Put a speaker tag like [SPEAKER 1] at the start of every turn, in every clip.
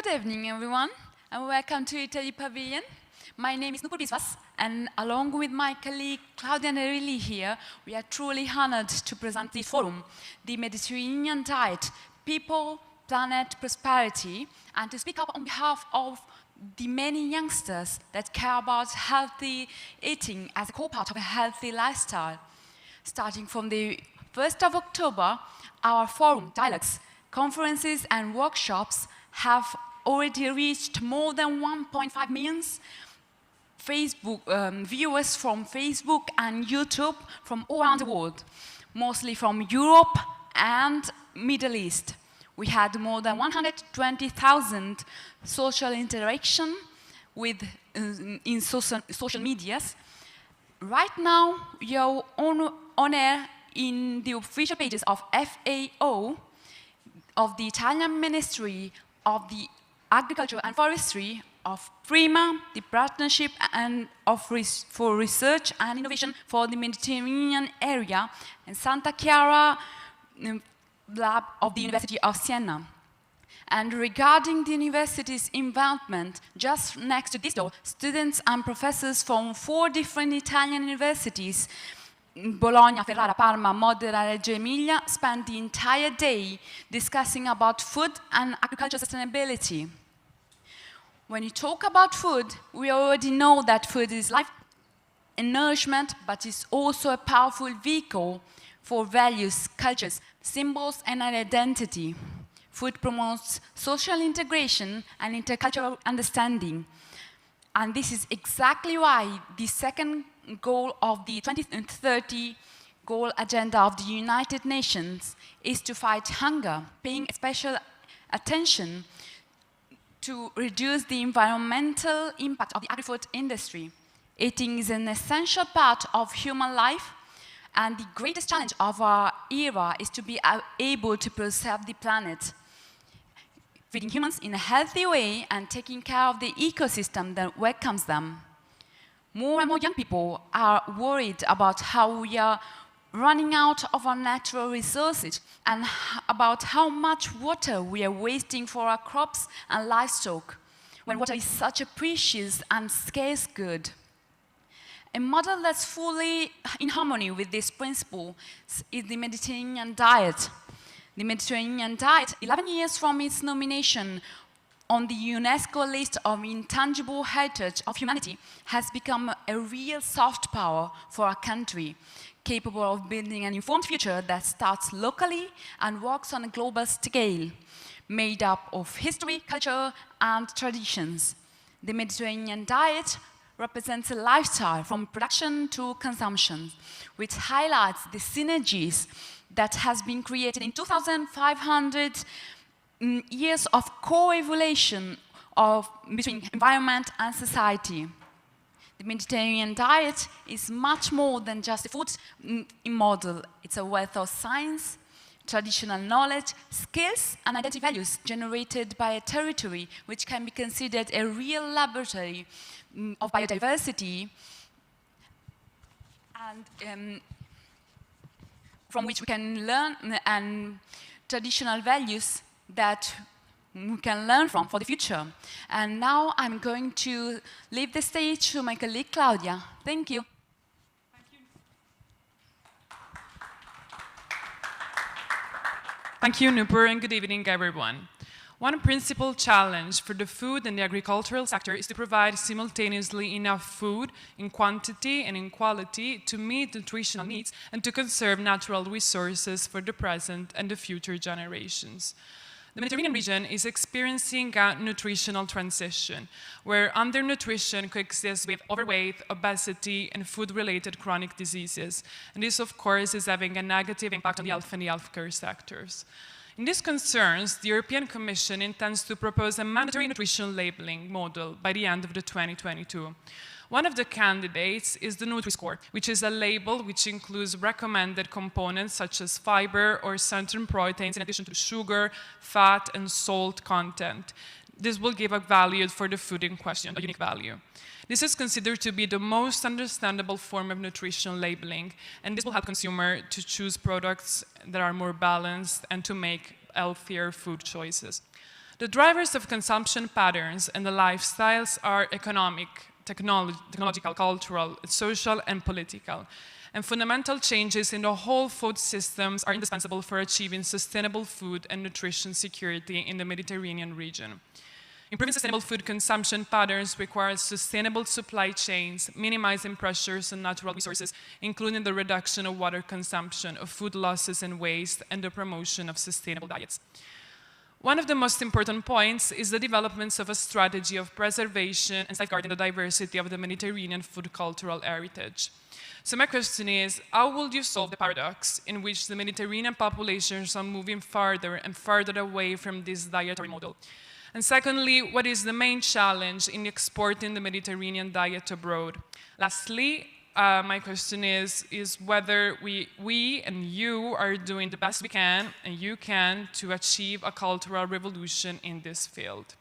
[SPEAKER 1] Good evening, everyone, and welcome to Italy Pavilion. My name is Nupur Biswas, and along with my colleague Claudia Nerilli here, we are truly honored to present this forum, the Mediterranean Diet, People, Planet, Prosperity, and to speak up on behalf of the many youngsters that care about healthy eating as a core part of a healthy lifestyle. Starting from the 1st of October, our forum, dialogues, conferences and workshops have already reached more than 1.5 million viewers from Facebook and YouTube from all around the world, mostly from Europe and Middle East. We had more than 120,000 social interaction with, in social medias. Right now, we are on air in the official pages of FAO, of the Italian Ministry of the Agriculture and Forestry, of PRIMA, the Partnership for Research and Innovation for the Mediterranean Area, and Santa Chiara Lab of the University of Siena. And regarding the university's involvement, just next to this door, students and professors from 4 different Italian universities, Bologna, Ferrara, Parma, Modena, Reggio Emilia, spent the entire day discussing about food and agricultural sustainability. When you talk about food, we already know that food is life and nourishment, but it's also a powerful vehicle for values, cultures, symbols, and identity. Food promotes social integration and intercultural understanding. And this is exactly why the second goal of the 2030 goal agenda of the United Nations is to fight hunger, paying special attention to reduce the environmental impact of the agri-food industry. Eating is an essential part of human life, and the greatest challenge of our era is to be able to preserve the planet, feeding humans in a healthy way and taking care of the ecosystem that welcomes them. More and more young people are worried about how we are running out of our natural resources and about how much water we are wasting for our crops and livestock, when water is such a precious and scarce good. A model that's fully in harmony with this principle is the Mediterranean diet. The Mediterranean diet, 11 years from its nomination on the UNESCO list of intangible heritage of humanity, has become a real soft power for our country, capable of building an informed future that starts locally and works on a global scale, made up of history, culture, and traditions. The Mediterranean diet represents a lifestyle from production to consumption, which highlights the synergies that has been created in 2,500 years of co-evolution between environment and society. The Mediterranean diet is much more than just a food model. It's a wealth of science, traditional knowledge, skills, and identity values generated by a territory which can be considered a real laboratory of biodiversity, and from which we can learn, and traditional values that we can learn from for the future. And now I'm going to leave the stage to my colleague Claudia. Thank you.
[SPEAKER 2] Thank you, Nupur, and good evening, everyone. One principal challenge for the food and the agricultural sector is to provide simultaneously enough food in quantity and in quality to meet nutritional needs and to conserve natural resources for the present and the future generations. The Mediterranean region is experiencing a nutritional transition, where undernutrition coexists with overweight, obesity, and food-related chronic diseases. And this, of course, is having a negative impact on the health and the healthcare sectors. In these concerns, the European Commission intends to propose a mandatory nutrition labeling model by the end of 2022. One of the candidates is the Nutri-Score, which is a label which includes recommended components such as fiber or certain proteins in addition to sugar, fat, and salt content. This will give a value for the food in question, a unique value. This is considered to be the most understandable form of nutrition labeling, and this will help consumers to choose products that are more balanced and to make healthier food choices. The drivers of consumption patterns and the lifestyles are economic, technological, cultural, social, and political. And fundamental changes in the whole food systems are indispensable for achieving sustainable food and nutrition security in the Mediterranean region. Improving sustainable food consumption patterns requires sustainable supply chains, minimizing pressures on natural resources, including the reduction of water consumption, of food losses and waste, and the promotion of sustainable diets. One of the most important points is the development of a strategy of preservation and safeguarding the diversity of the Mediterranean food cultural heritage. So my question is, how would you solve the paradox in which the Mediterranean populations are moving farther and farther away from this dietary model? And secondly, what is the main challenge in exporting the Mediterranean diet abroad? Lastly, my question is whether we and you are doing the best we can, and you can, to achieve a cultural revolution in this field.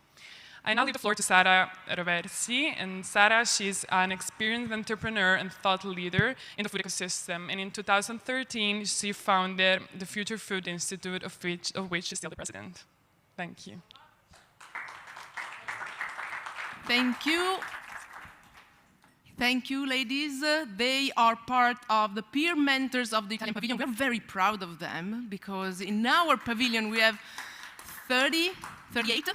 [SPEAKER 2] I now leave the floor to Sara Roversi. And Sara, she's an experienced entrepreneur and thought leader in the food ecosystem. And in 2013, she founded the Future Food Institute, of which she's still the president. Thank you.
[SPEAKER 3] Thank you. Thank you, ladies. They are part of the peer mentors of the Italian Pavilion. We're very proud of them because in our pavilion we have 38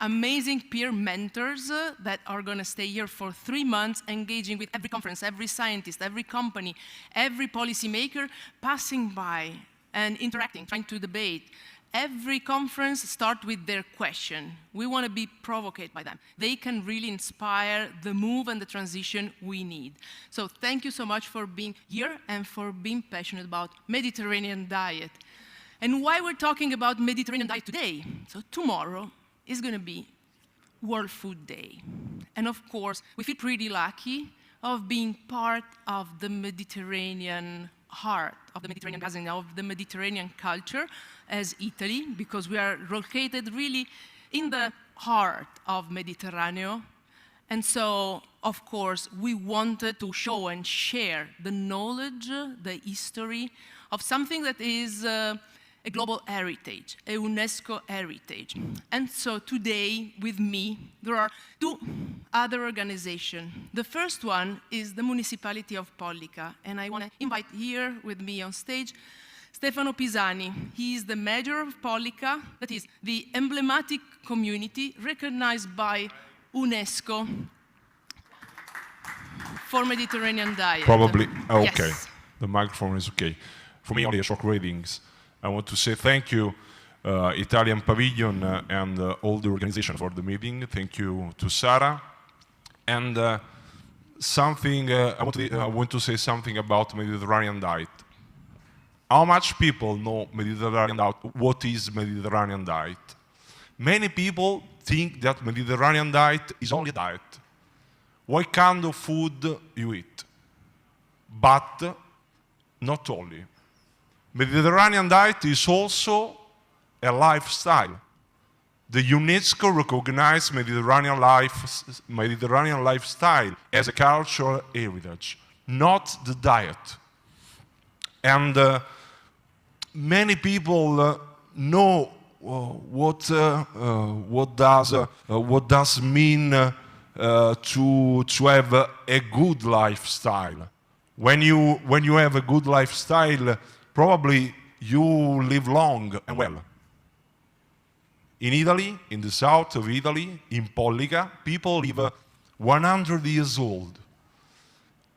[SPEAKER 3] amazing peer mentors that are going to stay here for 3 months, engaging with every conference, every scientist, every company, every policymaker, passing by and interacting, trying to debate. Every conference starts with their question. We want to be provoked by them. They can really inspire the move and the transition we need. So thank you so much for being here and for being passionate about Mediterranean diet. And why we're talking about Mediterranean diet today? So tomorrow is going to be World Food Day. And of course, we feel pretty lucky of being part of the Mediterranean heart of the Mediterranean basin, of the Mediterranean culture as Italy, because we are located really in the heart of Mediterranean. And so, of course, we wanted to show and share the knowledge, the history of something that is a global heritage, a UNESCO heritage. And so today, with me, there are 2 other organizations. The first one is the municipality of Pollica, and I want to invite here with me on stage Stefano Pisani. He is the mayor of Pollica, that is the emblematic community recognized by UNESCO for Mediterranean diet.
[SPEAKER 4] Probably, okay.
[SPEAKER 3] Yes.
[SPEAKER 4] The microphone is okay. For me, only a shock ratings. I want to say thank you, Italian Pavilion and all the organization for the meeting. Thank you to Sara. And I want to say something about Mediterranean diet. How much people know Mediterranean diet? What is Mediterranean diet? Many people think that Mediterranean diet is only a diet. What kind of food you eat? But not only. Mediterranean diet is also a lifestyle. The UNESCO recognized Mediterranean lifestyle as a cultural heritage, not the diet. And many people know what does mean to have a good lifestyle. When you have a good lifestyle, probably you live long and well. In Italy, in the south of Italy, in Pollica, people live 100 years old.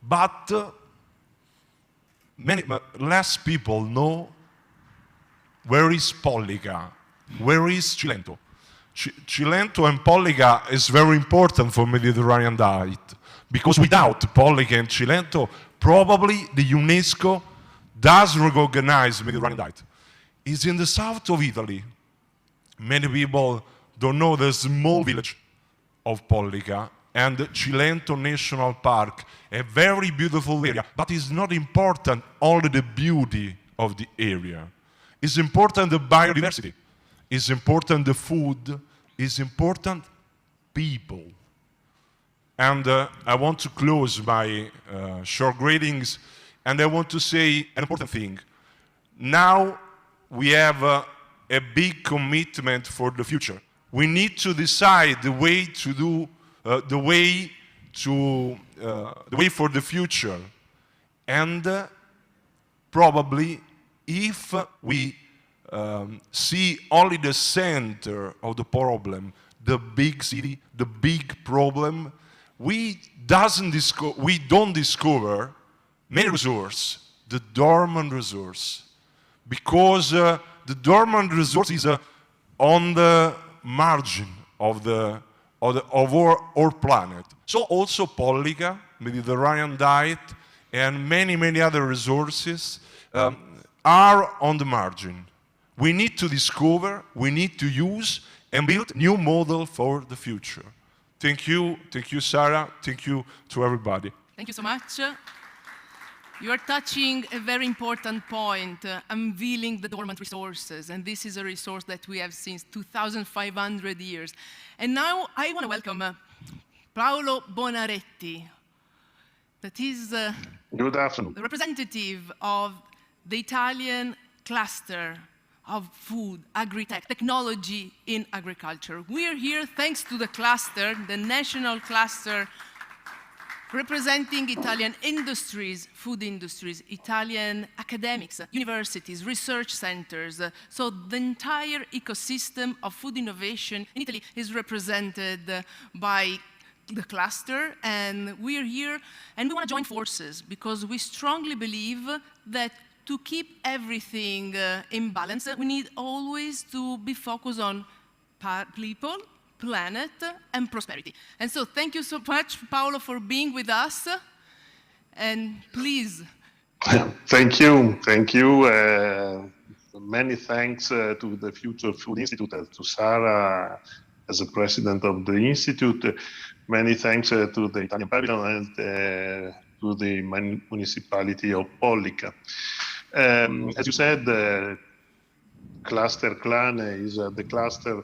[SPEAKER 4] But less people know where is Pollica, where is Cilento. Cilento and Pollica is very important for Mediterranean diet, because without Pollica and Cilento, probably the UNESCO does recognize Mediterranean diet. It's in the south of Italy. Many people don't know the small village of Pollica and Cilento National Park, a very beautiful area, but it's not important only the beauty of the area. It's important the biodiversity, it's important the food, it's important people. And I want to close my short greetings, and I want to say an important thing. Now we have a big commitment for the future. We need to decide the way to do, the way for the future. And probably if we see only the center of the problem, the big city, the big problem, we don't discover many resources, the dormant resource, because the dormant resource is on the margin of our planet. So also Pollica, Mediterranean diet, and many other resources are on the margin. We need to discover, we need to use, and build new model for the future. Thank you, Sarah. Thank you to everybody.
[SPEAKER 3] Thank you so much. You are touching a very important point, unveiling the dormant resources, and this is a resource that we have since 2,500 years. And now I want to welcome Paolo Bonaretti, that is
[SPEAKER 5] Good afternoon.
[SPEAKER 3] the representative of the Italian cluster of food, agri-tech, technology in agriculture. We are here thanks to the cluster, the national cluster, representing Italian industries, food industries, Italian academics, universities, research centers. So the entire ecosystem of food innovation in Italy is represented by the cluster, and we're here, and we want to join forces because we strongly believe that to keep everything in balance, we need always to be focused on people, planet, and prosperity. And so thank you so much, Paolo, for being with us. And please.
[SPEAKER 5] Thank you. Many thanks to the Future Food Institute, to Sarah as the president of the Institute. Many thanks to the Italian Pavilion and to the municipality of Pollica. As you said, Cluster Clan is the cluster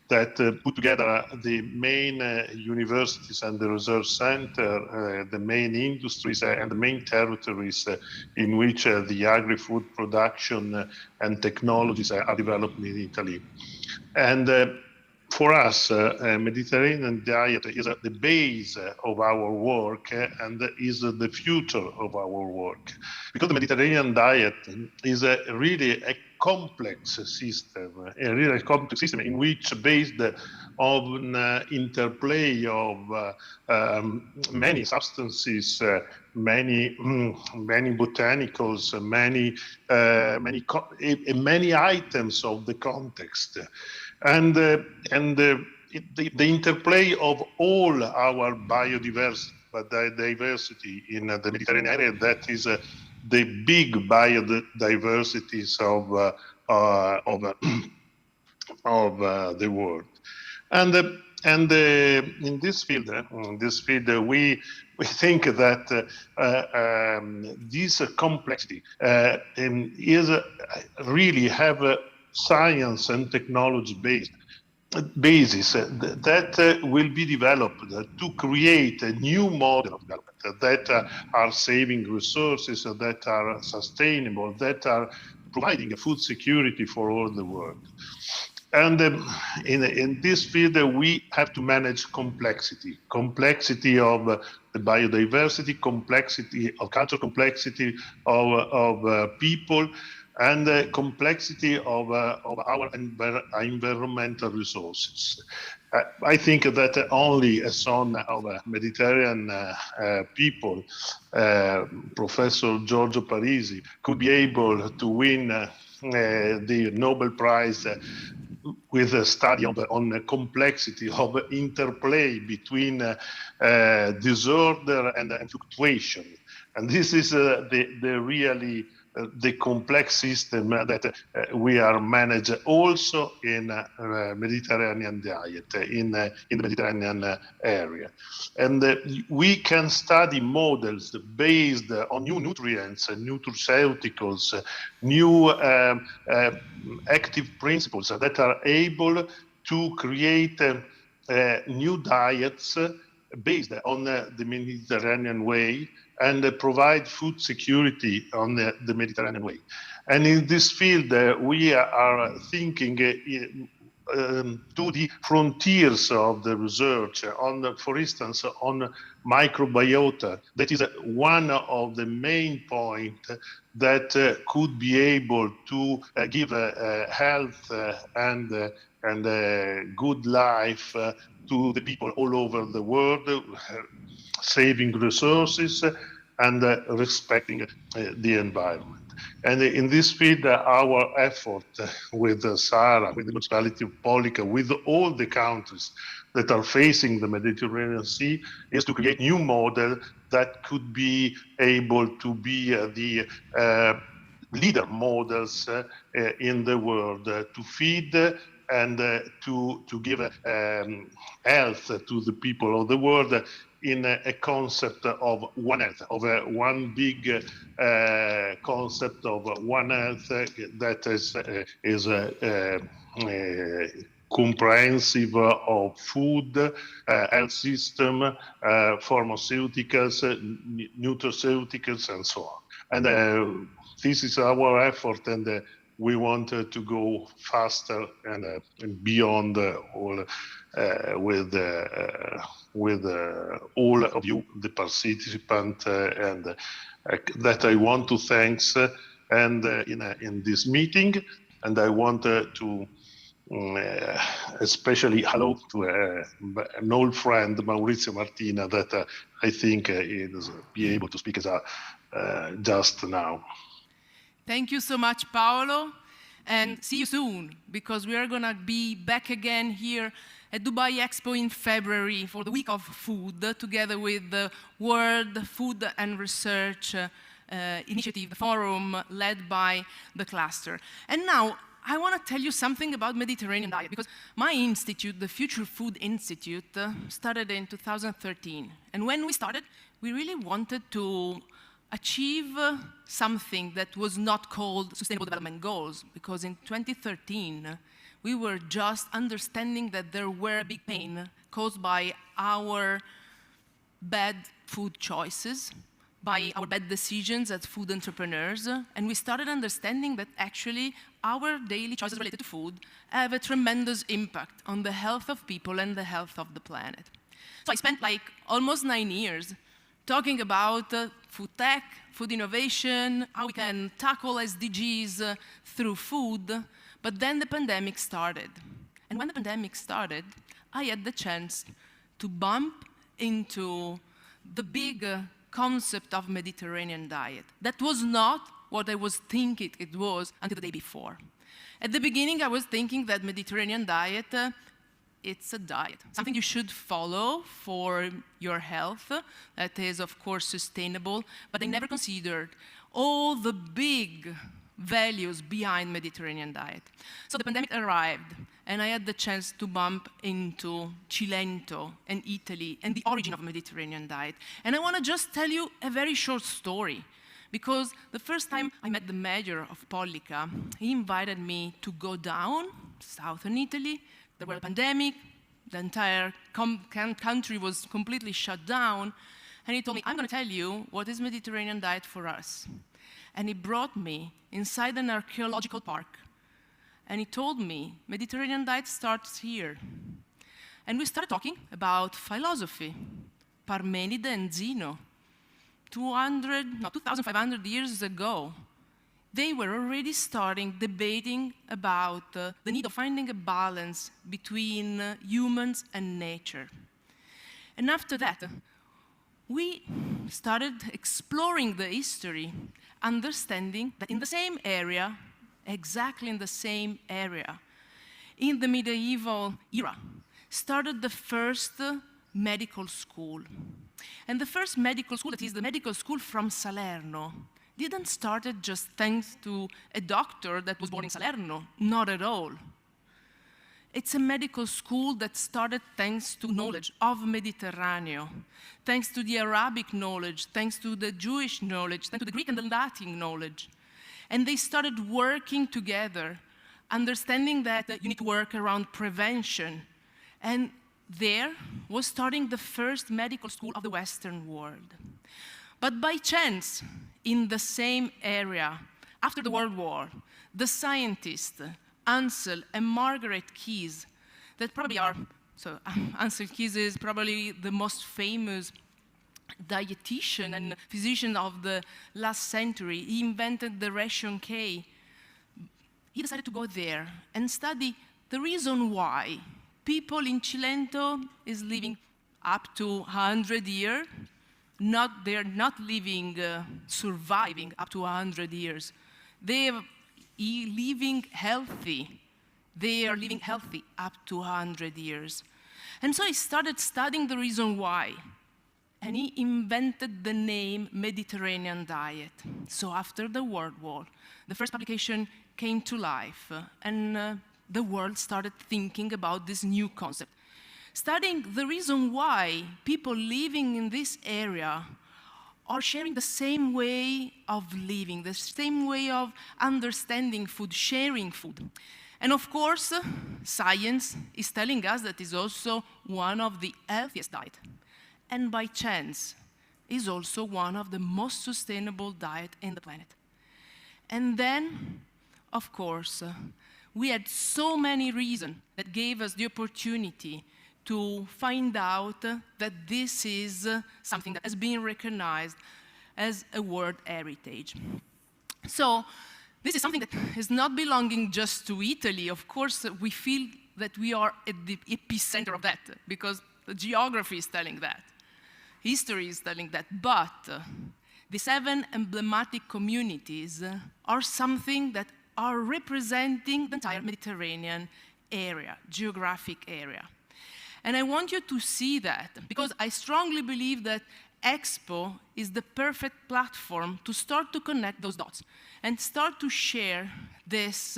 [SPEAKER 5] that put together the main universities and the research center, the main industries and the main territories in which the agri-food production and technologies are developed in Italy. And for us, Mediterranean diet is the base of our work and is the future of our work. Because the Mediterranean diet is really a complex system, in which based on interplay of many substances, many botanicals, many items of the context. And the interplay of all our biodiversity in the Mediterranean area, that is the big biodiversities of the world. And in this field, we think that this complexity is really have a science and technology basis that will be developed to create a new model of development that are saving resources, that are sustainable, that are providing food security for all the world. And in this field, we have to manage complexity of the biodiversity, complexity of culture, complexity of people, and the complexity of our environmental resources. I think that only a son of a Mediterranean people, Professor Giorgio Parisi, could be able to win the Nobel Prize with a study on the complexity of interplay between disorder and fluctuation. And this is the complex system that we are managed also in Mediterranean diet, in the Mediterranean area. And we can study models based on new nutrients, nutraceuticals, new active principles that are able to create new diets based on the Mediterranean way, and provide food security on the Mediterranean way. And in this field, we are thinking to the frontiers of the research on, for instance, on microbiota. That is one of the main points that could be able to give health and good life to the people all over the world, saving resources and respecting the environment. And in this field, our effort with SARA, with the municipality of Polica, with all the countries that are facing the Mediterranean Sea, is to create new model that could be able to be the leader models in the world to feed and to give health to the people of the world in a concept of One Health, of one big concept of One Health that is comprehensive of food, health system, pharmaceuticals, nutraceuticals, and so on. And this is our effort, and we want to go faster and beyond all with all of you, the participants, and that I want to thanks and in this meeting, and I want to especially hello to an old friend, Maurizio Martina, that I think is be able to speak as just now.
[SPEAKER 3] Thank you so much, Paolo, and see you soon, because we are going to be back again here at Dubai Expo in February for the Week of Food, together with the World Food and Research Initiative, the forum led by the cluster. And now, I want to tell you something about Mediterranean diet, because my institute, the Future Food Institute, started in 2013. And when we started, we really wanted to achieve something that was not called Sustainable Development Goals, because in 2013, we were just understanding that there were big pain caused by our bad food choices, by our bad decisions as food entrepreneurs, and we started understanding that actually our daily choices related to food have a tremendous impact on the health of people and the health of the planet. So I spent like almost 9 years talking about food tech, food innovation, how we can tackle SDGs through food, but then the pandemic started. And when the pandemic started, I had the chance to bump into the big concept of Mediterranean diet. That was not what I was thinking it was until the day before. At the beginning, I was thinking that Mediterranean diet, it's a diet, something you should follow for your health, that is, of course, sustainable, but I never considered all the big values behind Mediterranean diet. So the pandemic arrived, and I had the chance to bump into Cilento and Italy and the origin of Mediterranean diet. And I want to just tell you a very short story, because the first time I met the mayor of Polica, he invited me to go down southern Italy. There was a pandemic, the entire country was completely shut down, and he told me, I'm going to tell you what is Mediterranean diet for us. And he brought me inside an archaeological park, and he told me, Mediterranean diet starts here. And we started talking about philosophy, Parmenide and Zeno, 2,500 years ago. They were already starting debating about the need of finding a balance between humans and nature. And after that, we started exploring the history, understanding that in the same area, exactly in the same area, in the medieval era, started the first medical school. And the first medical school, that is the medical school from Salerno, didn't start just thanks to a doctor that was born in Salerno, not at all. It's a medical school that started thanks to knowledge of Mediterranean, thanks to the Arabic knowledge, thanks to the Jewish knowledge, thanks to the Greek and the Latin knowledge. And they started working together, understanding that you need to work around prevention. And there was starting the first medical school of the Western world. But by chance, in the same area, after the World War, the scientists Ansel and Margaret Keys, that probably are, so Ansel Keys is probably the most famous dietitian and physician of the last century. He invented the ration K. He decided to go there and study the reason why people in Cilento is living up to 100 years. They're not living, surviving up to 100 years. They're living healthy. They are living healthy up to 100 years. And so he started studying the reason why. And he invented the name Mediterranean diet. So after the World War, the first publication came to life, and the world started thinking about this new concept. Studying the reason why people living in this area are sharing the same way of living, the same way of understanding food, sharing food. And of course, science is telling us that it's also one of the healthiest diets. And by chance, is also one of the most sustainable diets in the planet. And then, of course, we had so many reasons that gave us the opportunity to find out that this is something that has been recognized as a world heritage. So this is something that is not belonging just to Italy. Of course, we feel that we are at the epicenter of that, because the geography is telling that. History is telling that. But the 7 emblematic communities are something that are representing the entire Mediterranean area, geographic area. And I want you to see that, because I strongly believe that Expo is the perfect platform to start to connect those dots and start to share this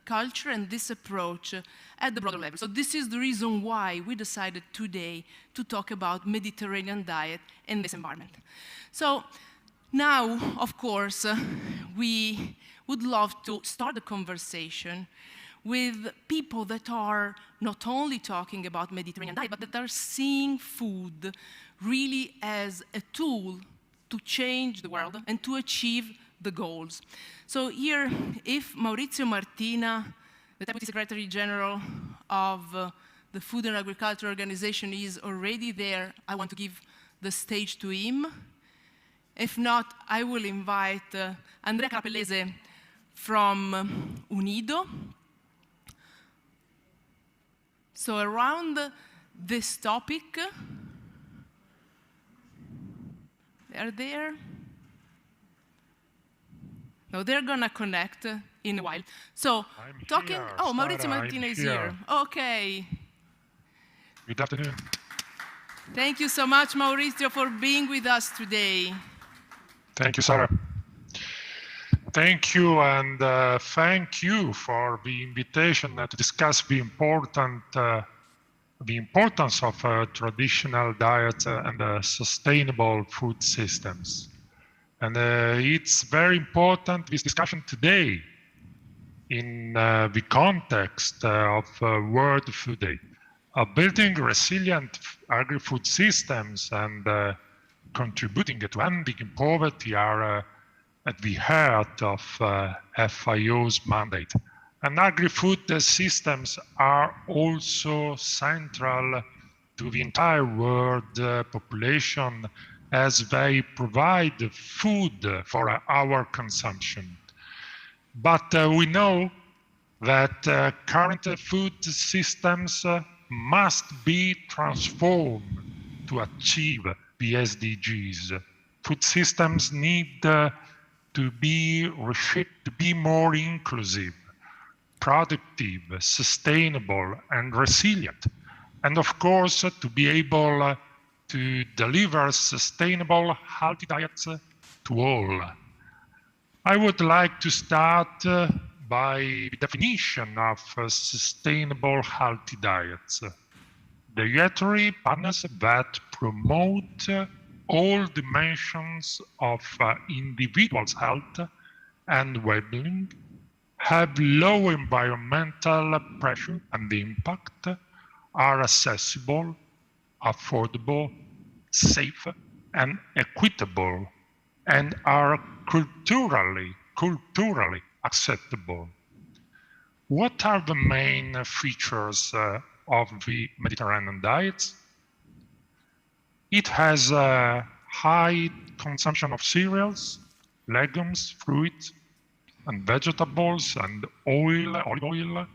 [SPEAKER 3] culture and this approach at the broader level. So this is the reason why we decided today to talk about Mediterranean diet in this environment. So now, of course, we would love to start a conversation with people that are not only talking about Mediterranean diet, but that are seeing food really as a tool to change the world and to achieve the goals. So here, if Maurizio Martina, the Deputy Secretary General of the Food and Agriculture Organization, is already there, I want to give the stage to him. If not, I will invite Andrea Capellese from UNIDO. So around this topic, they're there. No, they're gonna connect in a while. So
[SPEAKER 6] I'm
[SPEAKER 3] talking,
[SPEAKER 6] here,
[SPEAKER 3] oh, Maurizio
[SPEAKER 6] Sara,
[SPEAKER 3] Martina
[SPEAKER 6] I'm
[SPEAKER 3] is
[SPEAKER 6] here.
[SPEAKER 3] here. Okay.
[SPEAKER 6] Good afternoon.
[SPEAKER 3] Thank you so much, Maurizio, for being with us today.
[SPEAKER 6] Thank you, Sarah. Thank you, and thank you for the invitation to discuss the importance of traditional diet and sustainable food systems. And it's very important, this discussion today, in the context of World Food Day. Building resilient agri-food systems and contributing to ending poverty are at the heart of FAO's mandate. And agri-food systems are also central to the entire world population, as they provide food for our consumption. But we know that current food systems must be transformed to achieve the SDGs. Food systems need to be reshaped to be more inclusive, productive, sustainable, and resilient. And of course, to be able to deliver sustainable, healthy diets to all. I would like to start by the definition of sustainable, healthy diets. Dietary partners that promote all dimensions of individuals' health and well-being, have low environmental pressure and impact, are accessible, affordable, safe, and equitable, and are culturally acceptable. What are the main features of the Mediterranean diet? It has a high consumption of cereals, legumes, fruit, and vegetables, and oil, olive oil,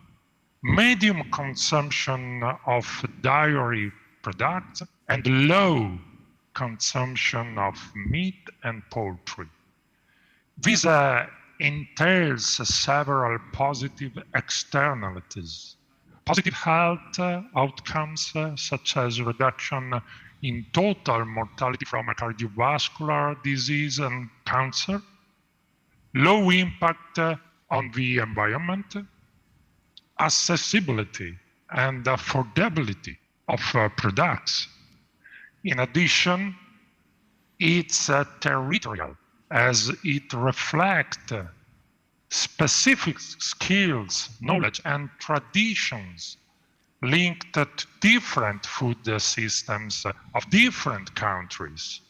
[SPEAKER 6] medium consumption of dairy products, and low consumption of meat and poultry. This entails several positive externalities. Positive health outcomes such as reduction in total mortality from cardiovascular disease and cancer, low impact on the environment, accessibility and affordability of products. In addition, it's territorial, as it reflects specific skills, knowledge, and traditions linked to different food systems of different countries.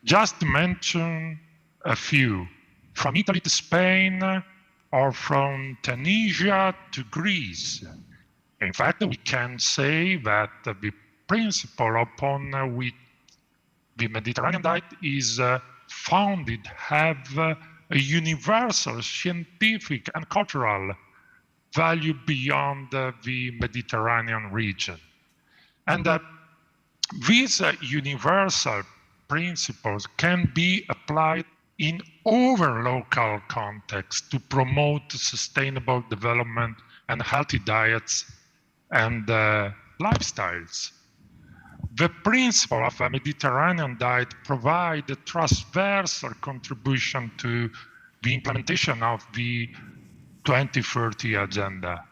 [SPEAKER 6] Just to mention a few, from Italy to Spain, or from Tunisia to Greece. In fact, we can say that the principle upon which the Mediterranean diet is founded have a universal scientific and cultural value beyond the Mediterranean region. And these universal principles can be applied in other local contexts to promote sustainable development and healthy diets and lifestyles. The principle of a Mediterranean diet provides a transversal contribution to the implementation of the 2030 agenda.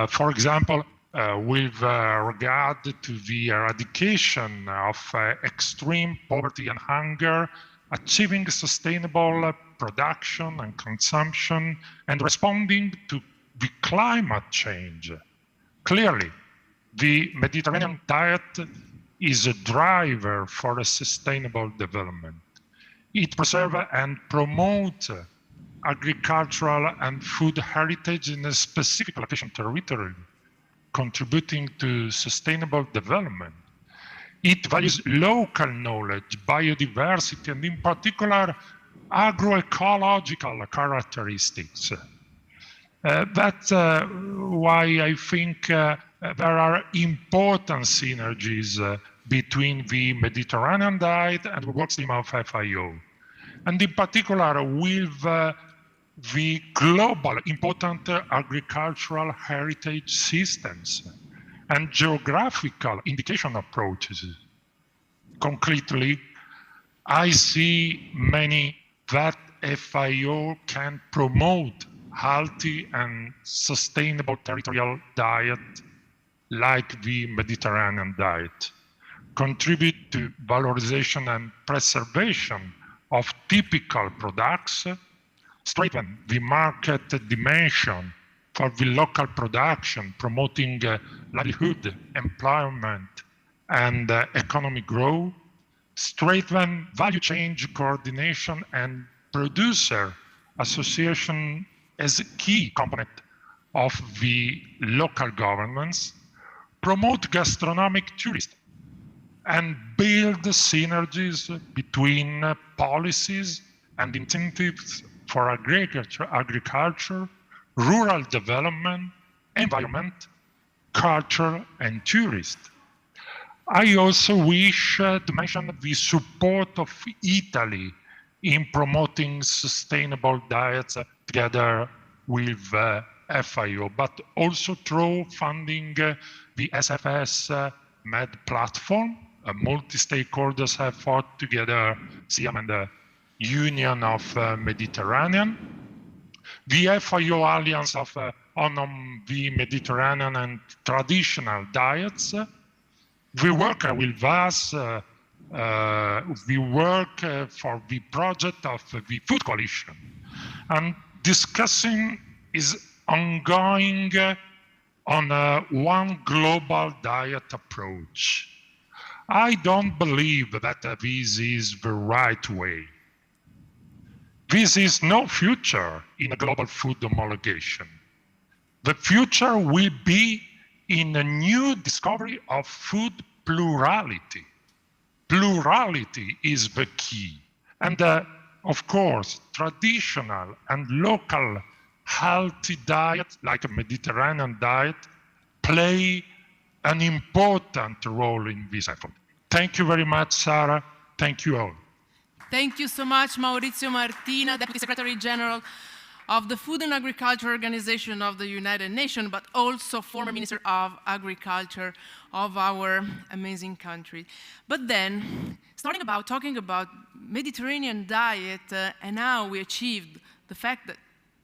[SPEAKER 6] For example, with regard to the eradication of extreme poverty and hunger, achieving sustainable production and consumption, and responding to the climate change. Clearly, the Mediterranean diet is a driver for a sustainable development. It preserves and promotes agricultural and food heritage in a specific location territory, contributing to sustainable development. It values local knowledge, biodiversity, and in particular, agroecological characteristics. That's why I think there are important synergies between the Mediterranean diet and the work stream of FAO. And in particular, with the global important agricultural heritage systems and geographical indication approaches. Concretely, I see many that FAO can promote healthy and sustainable territorial diet like the Mediterranean diet, contribute to valorization and preservation of typical products, strengthen the market dimension for the local production, promoting livelihood, employment, and economic growth, strengthen value chain coordination and producer association as a key component of the local governments, promote gastronomic tourism, and build synergies between policies and incentives for agriculture, rural development, environment, culture, and tourism. I also wish to mention the support of Italy in promoting sustainable diets together with FAO, but also through funding the SFS MED platform, a multi-stakeholders effort together, SIAM and the Union of Mediterranean, the FAO Alliance on the Mediterranean and traditional diets. We work with us, we work for the project of the Food Coalition, and discussing is ongoing on one global diet approach. I don't believe that this is the right way. This is no future in a global food homologation. The future will be in a new discovery of food plurality. Plurality is the key. And of course, traditional and local healthy diet, like a Mediterranean diet, play an important role in this effort. Thank you very much, Sarah. Thank you all.
[SPEAKER 3] Thank you so much, Maurizio Martina, Deputy Secretary General of the Food and Agriculture Organization of the United Nations, but also former Minister of Agriculture of our amazing country. But then, talking about Mediterranean diet, and now we achieved the fact that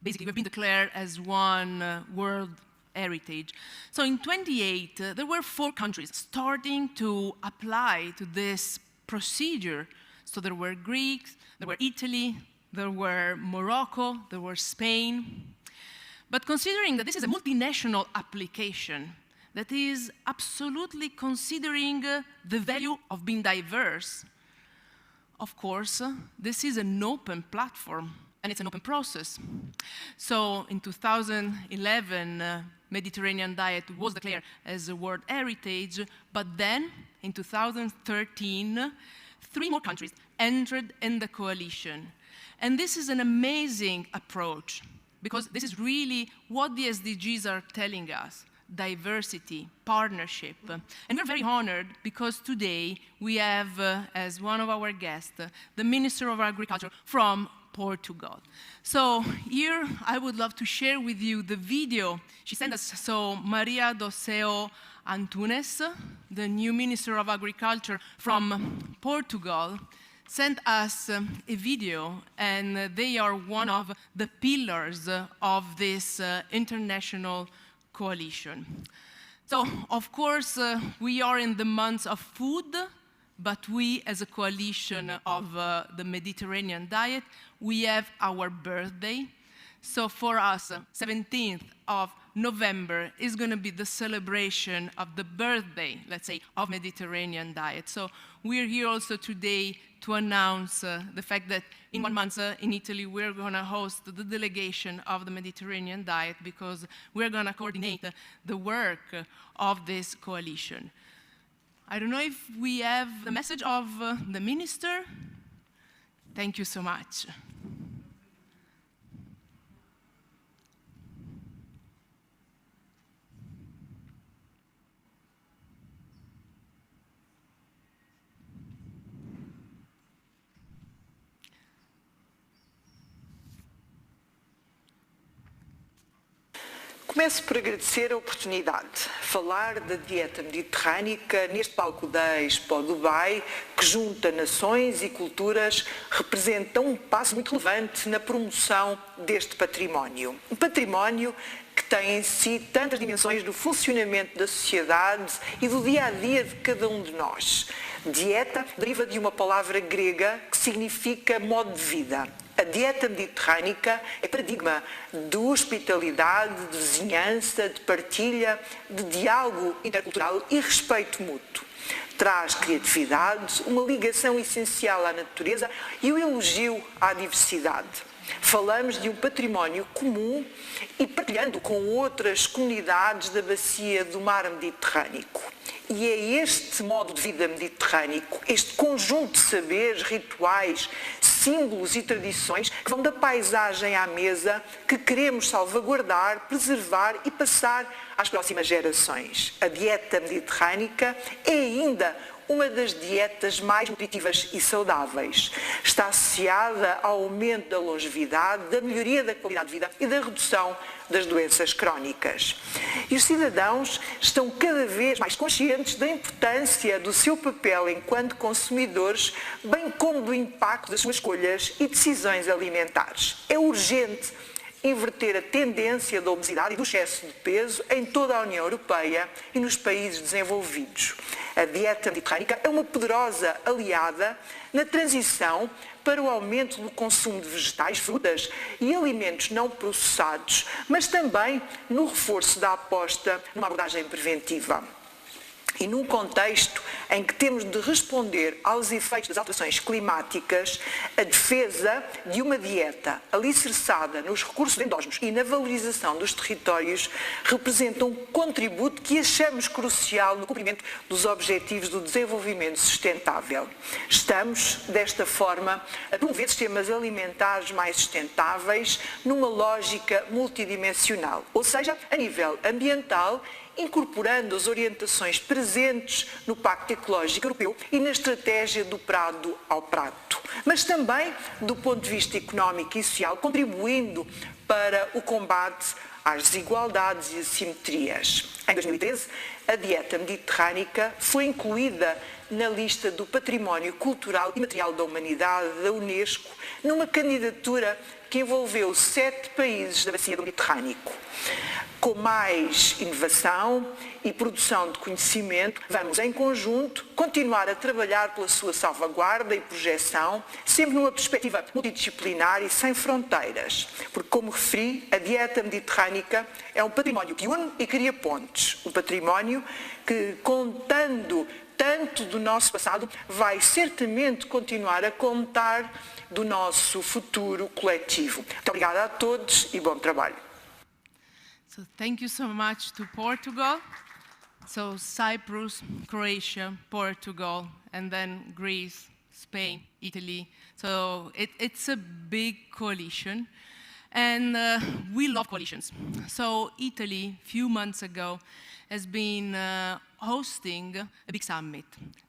[SPEAKER 3] basically we've been declared as one World Heritage. So in 28, there were 4 countries starting to apply to this procedure. So there were Greeks, there were Italy, there were Morocco, there were Spain. But considering that this is a multinational application that is absolutely considering the value of being diverse, of course, this is an open platform and it's an open process. So in 2011, Mediterranean diet was declared as a World Heritage, but then in 2013, 3 more countries entered in the coalition. And this is an amazing approach, because this is really what the SDGs are telling us: diversity, partnership. And we're very honored because today we have, as one of our guests, the Minister of Agriculture from Portugal. So here I would love to share with you the video she sent us. So Maria do Céu Antunes, the new Minister of Agriculture from Portugal, sent us a video, and they are one of the pillars of this international coalition. So, of course, we are in the months of food, but we, as a coalition of the Mediterranean diet, we have our birthday. So for us, 17th of November is going to be the celebration of the birthday, let's say, of Mediterranean diet. So we're here also today to announce the fact that in 1 month in Italy, we're going to host the delegation of the Mediterranean diet, because we're going to coordinate the work of this coalition. I don't know if we have the message of the minister. Thank you so much.
[SPEAKER 7] Começo por agradecer a oportunidade de falar da dieta mediterrânica neste palco da Expo Dubai, que junta nações e culturas, representa um passo muito relevante na promoção deste património. Um património que tem em si tantas dimensões do funcionamento da sociedade e do dia-a-dia de cada um de nós. Dieta deriva de uma palavra grega que significa modo de vida. A dieta mediterrânica é paradigma de hospitalidade, de vizinhança, de partilha, de diálogo intercultural e respeito mútuo. Traz criatividade, uma ligação essencial à natureza e o elogio à diversidade. Falamos de um património comum e partilhando com outras comunidades da bacia do mar Mediterrâneo. E é este modo de vida mediterrâneo, este conjunto de saberes, rituais, símbolos e tradições que vão da paisagem à mesa, que queremos salvaguardar, preservar e passar às próximas gerações. A dieta mediterrânica é ainda uma das dietas mais nutritivas e saudáveis. Está associada ao aumento da longevidade, da melhoria da qualidade de vida e da redução das doenças crónicas. E os cidadãos estão cada vez mais conscientes da importância do seu papel enquanto consumidores, bem como do impacto das suas escolhas e decisões alimentares. É urgente inverter a tendência da obesidade e do excesso de peso em toda a União Europeia e nos países desenvolvidos. A dieta mediterrânica é uma poderosa aliada na transição para o aumento do consumo de vegetais, frutas e alimentos não processados, mas também no reforço da aposta numa abordagem preventiva. E num contexto em que temos de responder aos efeitos das alterações climáticas, a defesa de uma dieta alicerçada nos recursos endógenos e na valorização dos territórios representa um contributo que achamos crucial no cumprimento dos Objetivos do Desenvolvimento Sustentável. Estamos, desta forma, a promover sistemas alimentares mais sustentáveis numa lógica multidimensional, ou seja, a nível ambiental, incorporando as orientações presentes no Pacto Ecológico Europeu e na estratégia do prado ao prato, mas também do ponto de vista económico e social, contribuindo para o combate às desigualdades e assimetrias. Em 2013, a dieta mediterrânica foi incluída na lista do Património Cultural e Material da Humanidade da Unesco, numa candidatura que envolveu 7 países da bacia do Mediterrâneo. Com mais inovação e produção de conhecimento, vamos em conjunto continuar a trabalhar pela sua salvaguarda e projeção, sempre numa perspectiva multidisciplinar e sem fronteiras. Porque, como referi, a dieta mediterrânica é um património que une e cria pontes. Um património que, contando tanto do nosso passado, vai certamente continuar a contar do nosso futuro coletivo. Muito obrigada a todos e bom trabalho.
[SPEAKER 3] So thank you so much to Portugal. So Cyprus, Croatia, Portugal, and then Greece, Spain, Italy. So it's a big coalition. And we love coalitions. So Italy, a few months ago, has been hosting a big summit,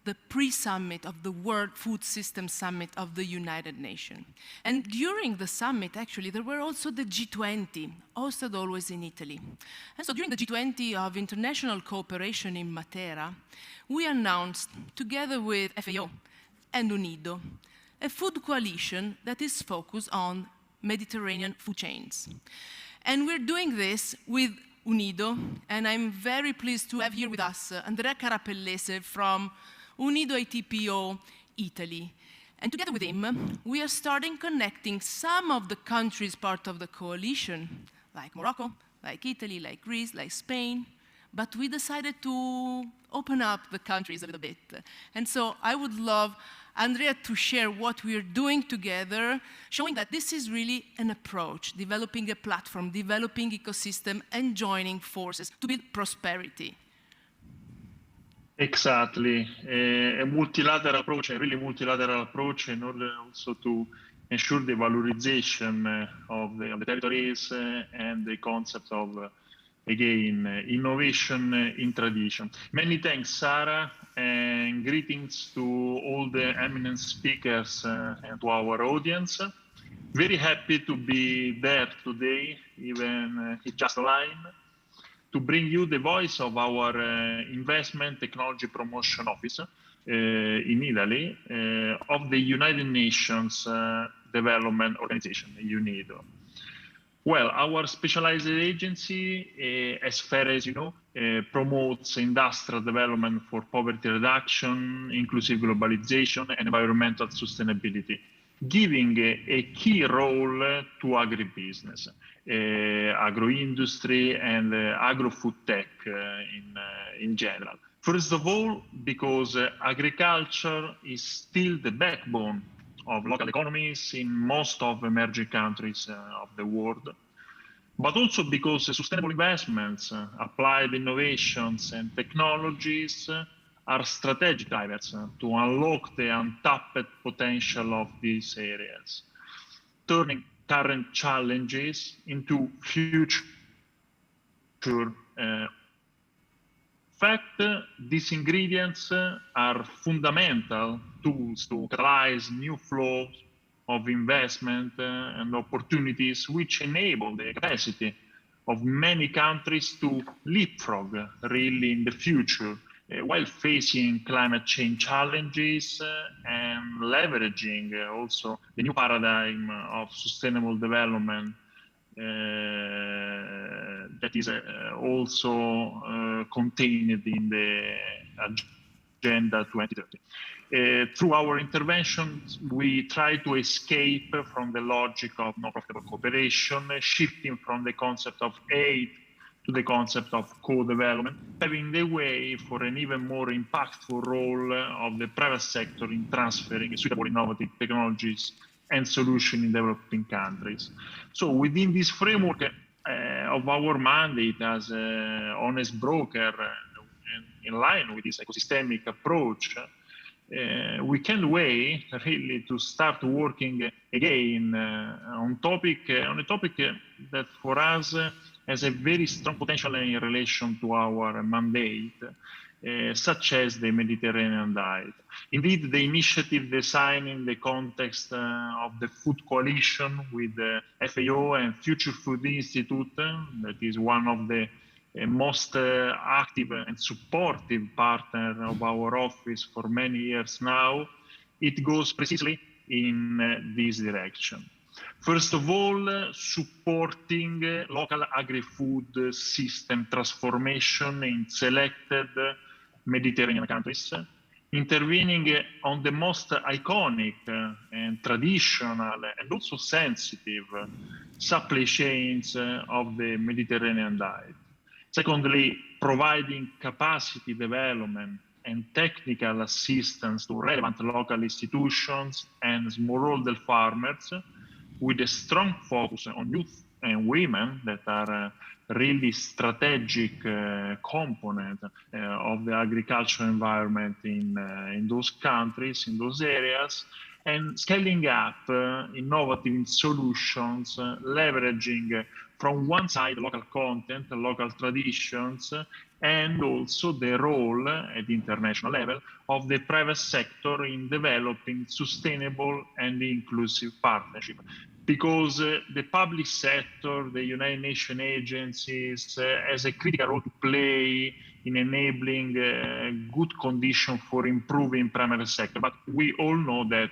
[SPEAKER 3] the pre-summit of the World Food System Summit of the United Nations. And during the summit, actually, there were also the G20, hosted always in Italy. And so during the G20 of International Cooperation in Matera, we announced, together with FAO and UNIDO, a food coalition that is focused on Mediterranean food chains. And we're doing this with UNIDO, and I'm very pleased to have here with us Andrea Carapellese from UNIDO ATPO Italy. And together with him, we are starting connecting some of the countries part of the coalition, like Morocco, like Italy, like Greece, like Spain, but we decided to open up the countries a little bit. And so I would love Andrea to share what we are doing together, showing that this is really an approach, developing a platform, developing ecosystem, and joining forces to build prosperity.
[SPEAKER 8] Exactly. A multilateral approach, a really multilateral approach in order also to ensure the valorization of the territories and the concept of, again, innovation in tradition. Many thanks, Sarah, and greetings to all the eminent speakers and to our audience. Very happy to be there today, even it's just a line, to bring you the voice of our Investment Technology Promotion Office in Italy of the United Nations Development Organization, UNIDO. Well, our specialized agency, as far as you know, promotes industrial development for poverty reduction, inclusive globalization, and environmental sustainability, giving a key role to agribusiness, agro-industry, and agro-food tech in general. First of all, because agriculture is still the backbone of local economies in most of emerging countries of the world, but also because sustainable investments, applied innovations, and technologies are strategic drivers to unlock the untapped potential of these areas, turning current challenges into future. In fact, these ingredients are fundamental tools to catalyze new flows of investment and opportunities, which enable the capacity of many countries to leapfrog really in the future while facing climate change challenges and leveraging also the new paradigm of sustainable development that is also contained in the Agenda 2030. Through our interventions, we try to escape from the logic of non-profitable cooperation, shifting from the concept of aid to the concept of co-development, paving the way for an even more impactful role of the private sector in transferring suitable innovative technologies and solutions in developing countries. So within this framework of our mandate as an honest broker, in line with this ecosystemic approach, we can't wait really to start working again on a topic that for us has a very strong potential in relation to our mandate, such as the Mediterranean diet. Indeed, the initiative designed in the context of the Food Coalition with the FAO and Future Food Institute, that is one of the most active and supportive partner of our office for many years now, it goes precisely in this direction. First of all, supporting local agri-food system transformation in selected Mediterranean countries, intervening on the most iconic and traditional and also sensitive supply chains of the Mediterranean diet. Secondly, providing capacity development and technical assistance to relevant local institutions and smallholder farmers, with a strong focus on youth and women that are really strategic component of the agricultural environment in those countries, in those areas, and scaling up innovative solutions, leveraging from one side local content, local traditions, and also the role at the international level of the private sector in developing sustainable and inclusive partnership. Because the public sector, the United Nations agencies, has a critical role to play in enabling good conditions for improving primary sector. But we all know that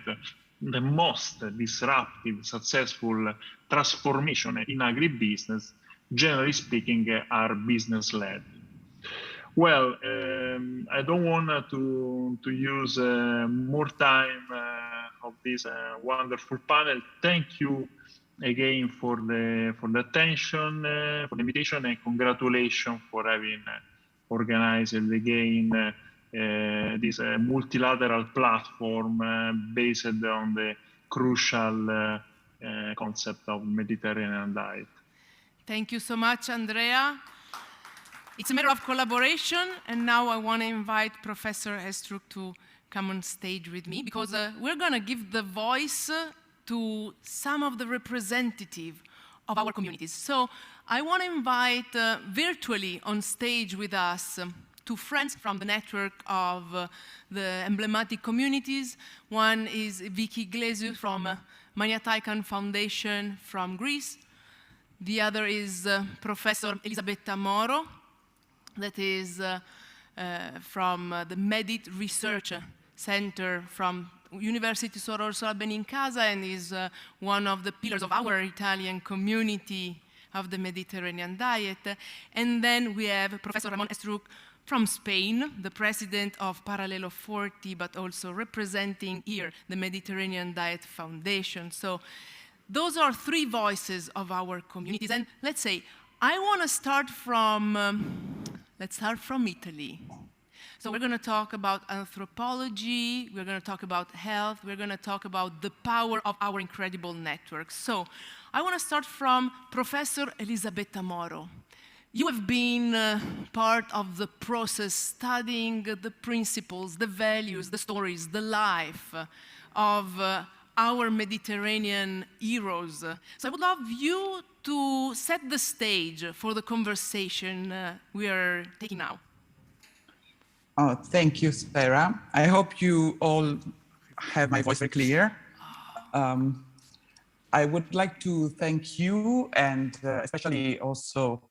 [SPEAKER 8] the most disruptive, successful transformation in agribusiness, generally speaking, are business-led. Well, I don't want to use more time of this wonderful panel. Thank you again for the attention, for the invitation, and congratulations for having organized again this multilateral platform based on the crucial concept of Mediterranean diet.
[SPEAKER 3] Thank you so much, Andrea. It's a matter of collaboration, and now I want to invite Professor Hestrup to come on stage with me, because we're going to give the voice to some of the representatives of our communities. So I want to invite virtually on stage with us two friends from the network of the emblematic communities. One is Vicky Glesiou from Maniataikan Foundation from Greece. The other is Professor Elisabetta Moro, that is from the MEDIT Research Center from University Suor Orsola Benincasa, and is one of the pillars of our Italian community of the Mediterranean diet. And then we have Professor Ramon Hestrup from Spain, the president of Parallelo 40, but also representing here the Mediterranean Diet Foundation. So those are three voices of our communities. And let's say, I want to start from, let's start from Italy. So we're going to talk about anthropology, we're going to talk about health, we're going to talk about the power of our incredible networks. So I want to start from Professor Elisabetta Moro. You have been part of the process studying the principles, the values, the stories, the life of our Mediterranean heroes. So I would love you to set the stage for the conversation we are taking now.
[SPEAKER 9] Oh, thank you, Sarah. I hope you all have my voice very clear. I would like to thank you, and especially also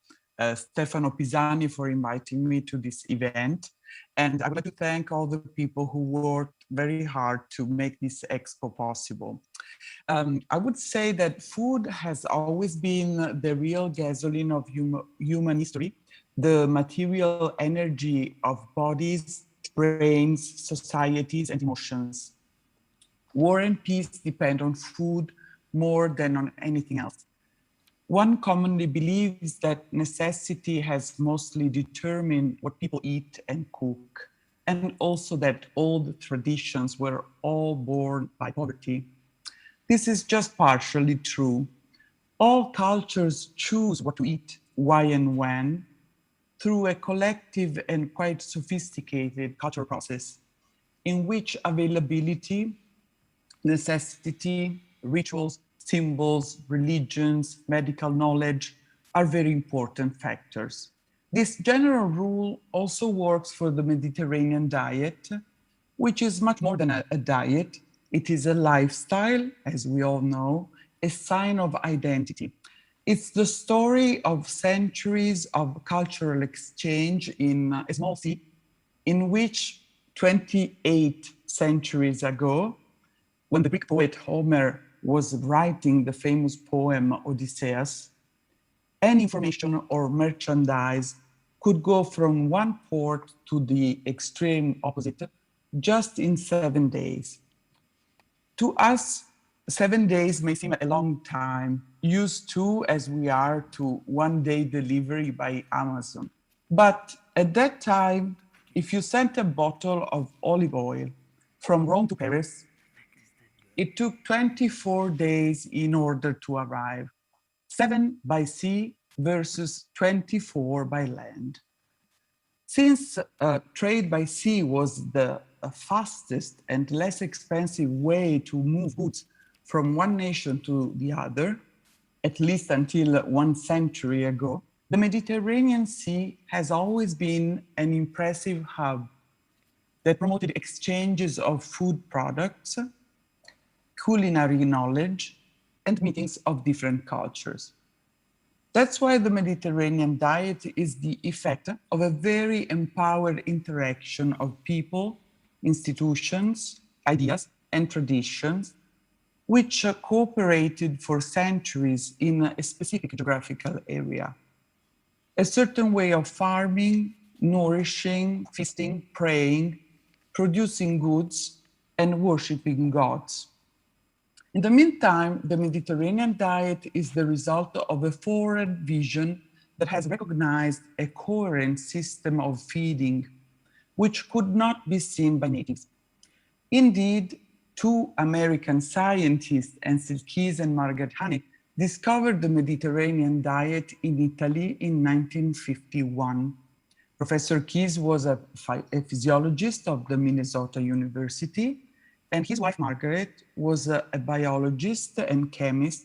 [SPEAKER 9] Stefano Pisani, for inviting me to this event. And I would like to thank all the people who worked very hard to make this expo possible. I would say that food has always been the real gasoline of human history, the material energy of bodies, brains, societies, and emotions. War and peace depend on food more than on anything else. one commonly believes that necessity has mostly determined what people eat and cook, and also that old traditions were all born by poverty. This is just partially true. All cultures choose what to eat, why and when, through a collective and quite sophisticated cultural process in which availability, necessity, rituals, symbols, religions, medical knowledge are very important factors. This general rule also works for the Mediterranean diet, which is much more than a diet. It is a lifestyle, as we all know, a sign of identity. It's the story of centuries of cultural exchange in a small sea in which 28 centuries ago, when the Greek poet Homer was writing the famous poem Odysseus, any information or merchandise could go from one port to the extreme opposite just in 7 days. To us, 7 days may seem a long time, used to as we are to one-day delivery by Amazon. But at that time, if you sent a bottle of olive oil from Rome to Paris, it took 24 days in order to arrive, 7 by sea versus 24 by land. Since trade by sea was the fastest and less expensive way to move goods from one nation to the other, at least until 1 century ago, the Mediterranean Sea has always been an impressive hub that promoted exchanges of food products, culinary knowledge, and meetings of different cultures. That's why the Mediterranean diet is the effect of a very empowered interaction of people, institutions, ideas, and traditions, which cooperated for centuries in a specific geographical area. A certain way of farming, nourishing, feasting, praying, producing goods, and worshiping gods. In the meantime, the Mediterranean diet is the result of a forward vision that has recognized a coherent system of feeding, which could not be seen by natives. Indeed, 2 American scientists, Ansel Keys and Margaret Honey, discovered the Mediterranean diet in Italy in 1951. Professor Keys was a physiologist of the Minnesota University, and his wife, Margaret, was a biologist and chemist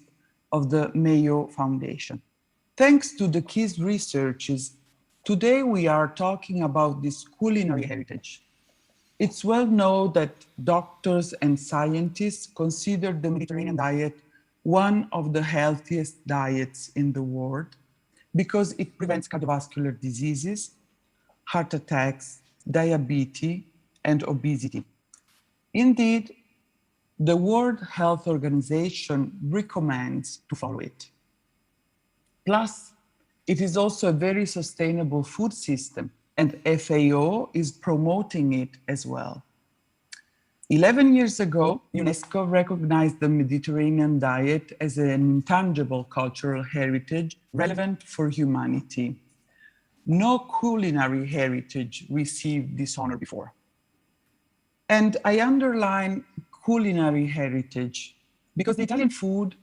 [SPEAKER 9] of the Mayo Foundation. Thanks to the Keys researches, today we are talking about this culinary heritage. It's well known that doctors and scientists consider the Mediterranean diet one of the healthiest diets in the world because it prevents cardiovascular diseases, heart attacks, diabetes, and obesity. Indeed, the World Health Organization recommends to follow it. Plus, it is also a very sustainable food system, and FAO is promoting it as well. 11 years ago, UNESCO recognized the Mediterranean diet as an intangible cultural heritage relevant for humanity. No culinary heritage received this honor before. And I underline culinary heritage because the Italian food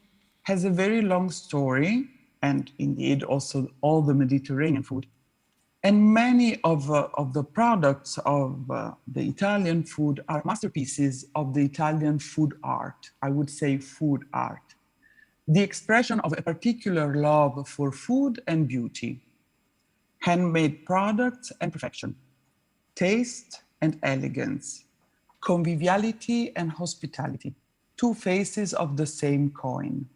[SPEAKER 9] has a very long story, and indeed also all the Mediterranean food. And many of the products of the Italian food are masterpieces of the Italian food art. I would say food art. The expression of a particular love for food and beauty, handmade products and perfection, taste and elegance, conviviality and hospitality, 2 faces of the same coin.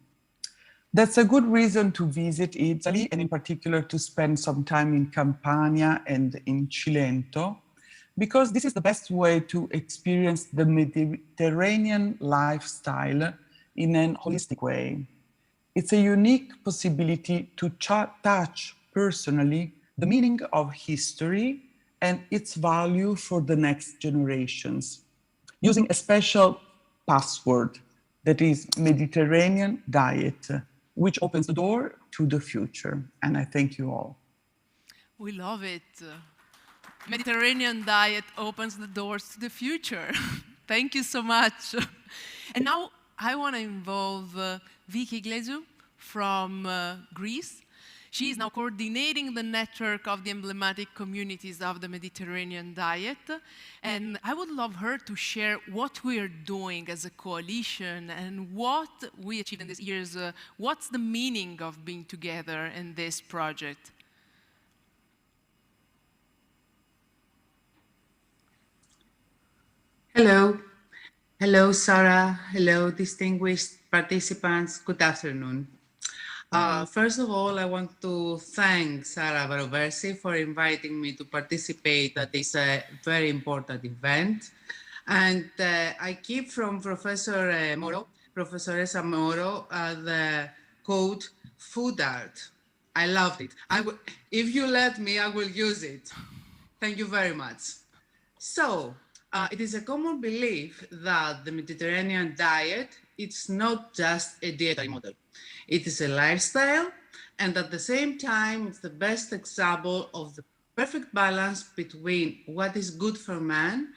[SPEAKER 9] That's a good reason to visit Italy, and in particular to spend some time in Campania and in Cilento, because this is the best way to experience the Mediterranean lifestyle in an holistic way. It's a unique possibility to touch personally the meaning of history and its value for the next generations, using a special password that is Mediterranean diet, which opens the door to the future. And I thank you all.
[SPEAKER 3] We love it. Mediterranean diet opens the doors to the future. Thank you so much. And now I want to involve Vicky Glezou from Greece. She is now coordinating the network of the emblematic communities of the Mediterranean diet. And I would love her to share what we are doing as a coalition and what we achieved in these years. What's the meaning of being together in this project?
[SPEAKER 10] Hello. Hello, Sarah. Hello, distinguished participants. Good afternoon. First of all, I want to thank Sara Varoversi for inviting me to participate at this very important event. And I keep from Professor Moro, Professoressa Moro, the quote, food art. I loved it. If you let me, I will use it. Thank you very much. So, it is a common belief that the Mediterranean diet, it's not just a dietary model. It is a lifestyle, and at the same time, it's the best example of the perfect balance between what is good for man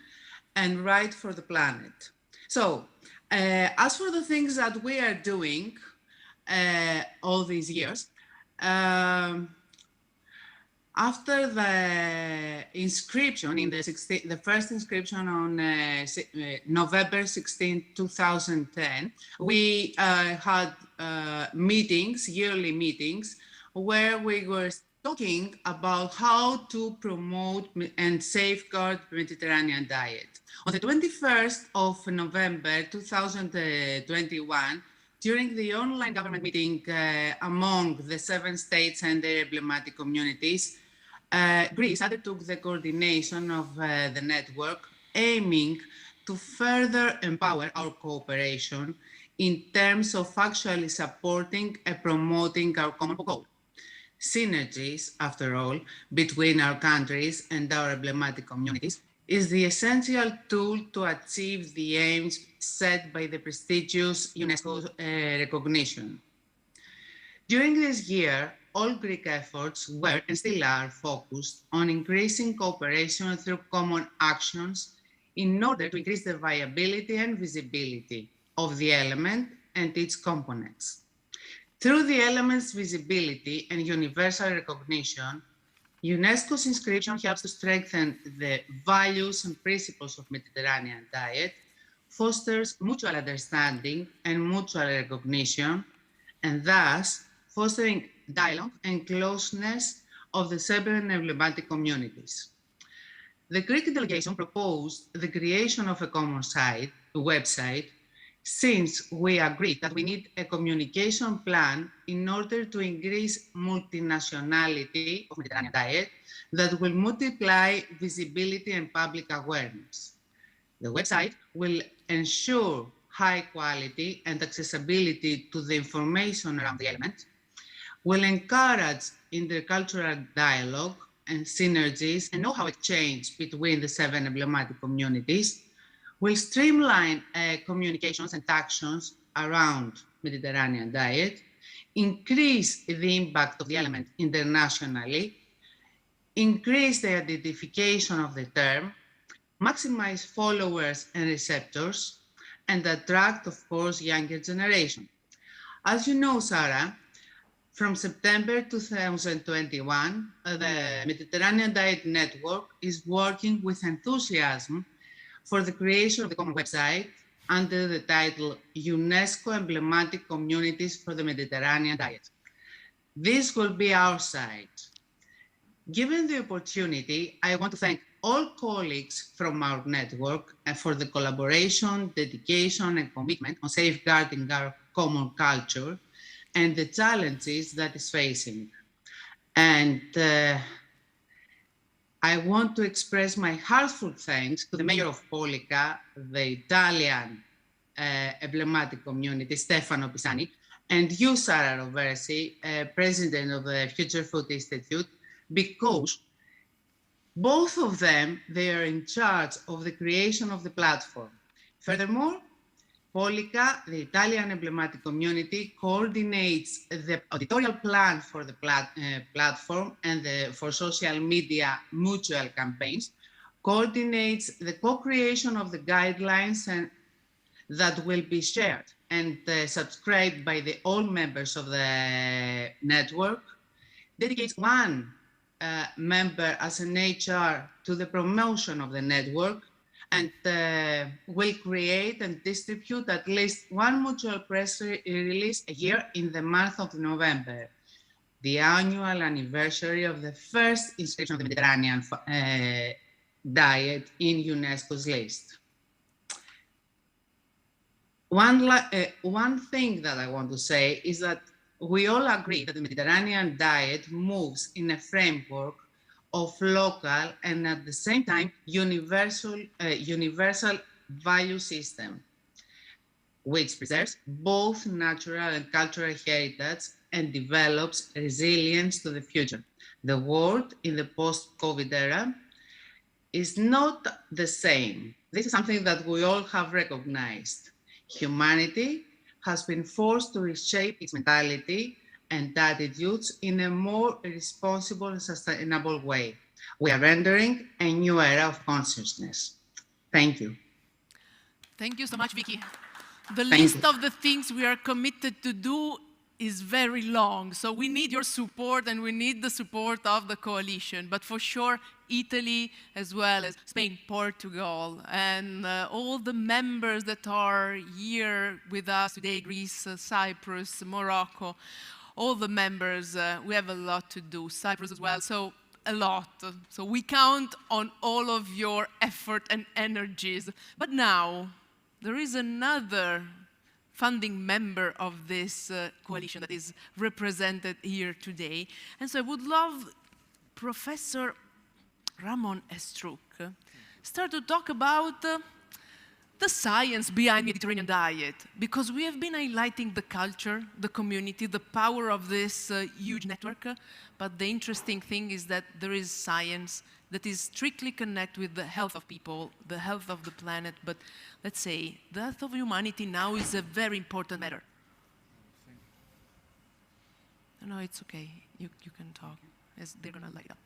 [SPEAKER 10] and right for the planet. So, as for the things that we are doing all these years, after the inscription, the first inscription on November 16, 2010, we had meetings, yearly meetings, where we were talking about how to promote and safeguard the Mediterranean diet. On the 21st of November 2021, during the online government meeting among the 7 states and their emblematic communities, Greece undertook the coordination of the network, aiming to further empower our cooperation in terms of actually supporting and promoting our common goal. Synergies, after all, between our countries and our emblematic communities is the essential tool to achieve the aims set by the prestigious UNESCO recognition. During this year, all Greek efforts were and still are focused on increasing cooperation through common actions in order to increase the viability and visibility of the element and its components. Through the element's visibility and universal recognition, UNESCO's inscription helps to strengthen the values and principles of Mediterranean diet, fosters mutual understanding and mutual recognition, and thus fostering dialogue and closeness of the seven emblematic communities. The Greek delegation proposed the creation of a common website, since we agreed that we need a communication plan in order to increase multinationality of Mediterranean diet that will multiply visibility and public awareness. The website will ensure high quality and accessibility to the information around the element, will encourage intercultural dialogue and synergies and know-how exchange between the 7 emblematic communities, will streamline communications and actions around Mediterranean diet, increase the impact of the element internationally, increase the identification of the term, maximize followers and receptors, and attract, of course, younger generation. As you know, Sarah, from September 2021, the Mediterranean Diet Network is working with enthusiasm for the creation of the common website under the title UNESCO Emblematic Communities for the Mediterranean Diet. This will be our site. Given the opportunity, I want to thank all colleagues from our network for the collaboration, dedication, and commitment on safeguarding our common culture and the challenges that is facing. And I want to express my heartfelt thanks to the mayor of Polica, the Italian emblematic community, Stefano Pisani, and you, Sara Roversi, president of the Future Food Institute, because both of them, they are in charge of the creation of the platform. Furthermore, Polica, the Italian emblematic community, coordinates the editorial plan for the platform and for social media mutual campaigns, coordinates the co-creation of the guidelines and that will be shared and subscribed by all members of the network, dedicates one member as an HR to the promotion of the network, and will create and distribute at least one mutual press release a year in the month of November, the annual anniversary of the first inscription of the Mediterranean diet in UNESCO's list. One thing that I want to say is that we all agree that the Mediterranean diet moves in a framework of local and at the same time universal value system, which preserves both natural and cultural heritage and develops resilience to the future. The world in the post-COVID era is not the same. This is something that we all have recognized. Humanity has been forced to reshape its mentality and attitudes in a more responsible and sustainable way. We are entering a new era of consciousness. Thank you.
[SPEAKER 3] Thank you so much, Vicky. The list of the things we are committed to do is very long, so we need your support and we need the support of the coalition. But for sure, Italy, as well as Spain, Portugal, and all the members that are here with us today, Greece, Cyprus, Morocco, all the members, we have a lot to do. Cyprus as well, so a lot. So we count on all of your effort and energies. But now, there is another founding member of this coalition that is represented here today. And so I would love Professor Ramon Estruc start to talk about the science behind Mediterranean diet, because we have been highlighting the culture, the community, the power of this huge network, but the interesting thing is that there is science that is strictly connected with the health of people, the health of the planet, but let's say the health of humanity now is a very important matter. No, it's okay, you can talk, as they're gonna light up.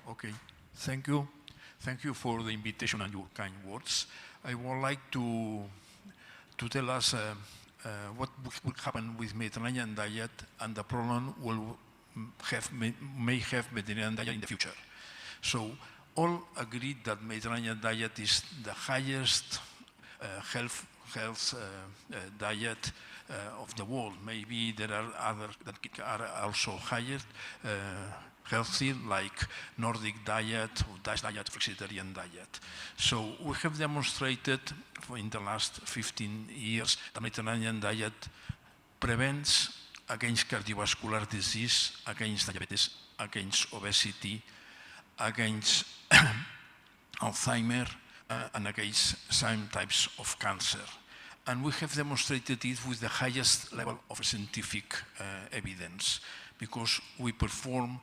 [SPEAKER 11] Okay, thank you. Thank you for the invitation and your kind words. I would like to tell us what will happen with Mediterranean diet and the problem may have Mediterranean diet in the future. So all agreed that Mediterranean diet is the highest health diet of the world. Maybe there are others that are also higher healthy, like Nordic diet, or Dutch diet, flexitarian diet. So we have demonstrated in the last 15 years that Mediterranean diet prevents against cardiovascular disease, against diabetes, against obesity, against Alzheimer, and against some types of cancer. And we have demonstrated it with the highest level of scientific evidence, because we perform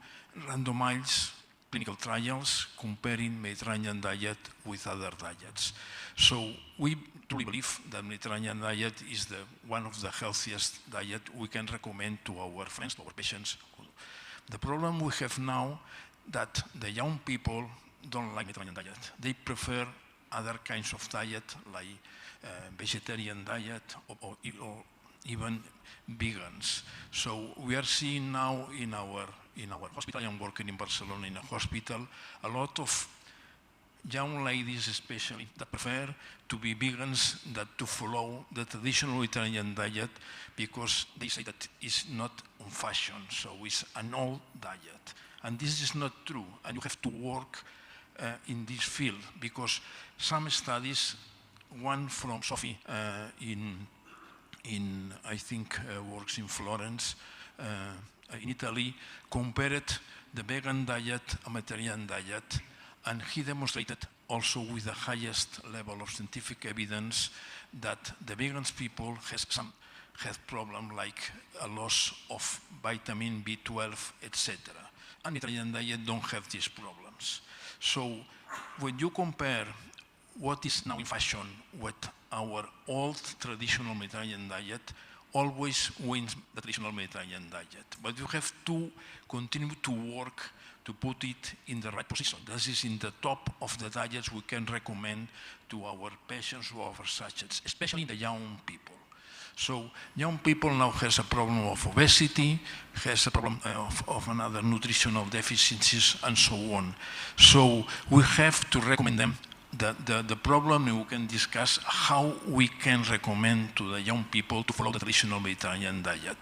[SPEAKER 11] randomized clinical trials comparing Mediterranean diet with other diets. So we truly believe that Mediterranean diet is one of the healthiest diet we can recommend to our friends, to our patients. The problem we have now that the young people don't like Mediterranean diet. They prefer other kinds of diet, like vegetarian diet or even vegans. So we are seeing now in our hospital, I am working in Barcelona in a hospital, a lot of young ladies especially that prefer to be vegans than to follow the traditional Mediterranean diet, because they say that it's not on fashion, so it's an old diet. And this is not true, and you have to work in this field, because some studies, one from Sophie I think works in Florence, in Italy, compared the vegan diet and Mediterranean diet, and he demonstrated also with the highest level of scientific evidence that the vegan people have some health problem like a loss of vitamin B12, etc. and Mediterranean diet don't have these problems. So when you compare what is now in fashion with our old traditional Mediterranean diet, always wins the traditional Mediterranean diet. But you have to continue to work to put it in the right position. This is in the top of the diets we can recommend to our patients or our subjects, especially the young people. So young people now has a problem of obesity, has a problem of another nutritional deficiencies, and so on. So we have to recommend them the problem, and we can discuss how we can recommend to the young people to follow the traditional Mediterranean diet.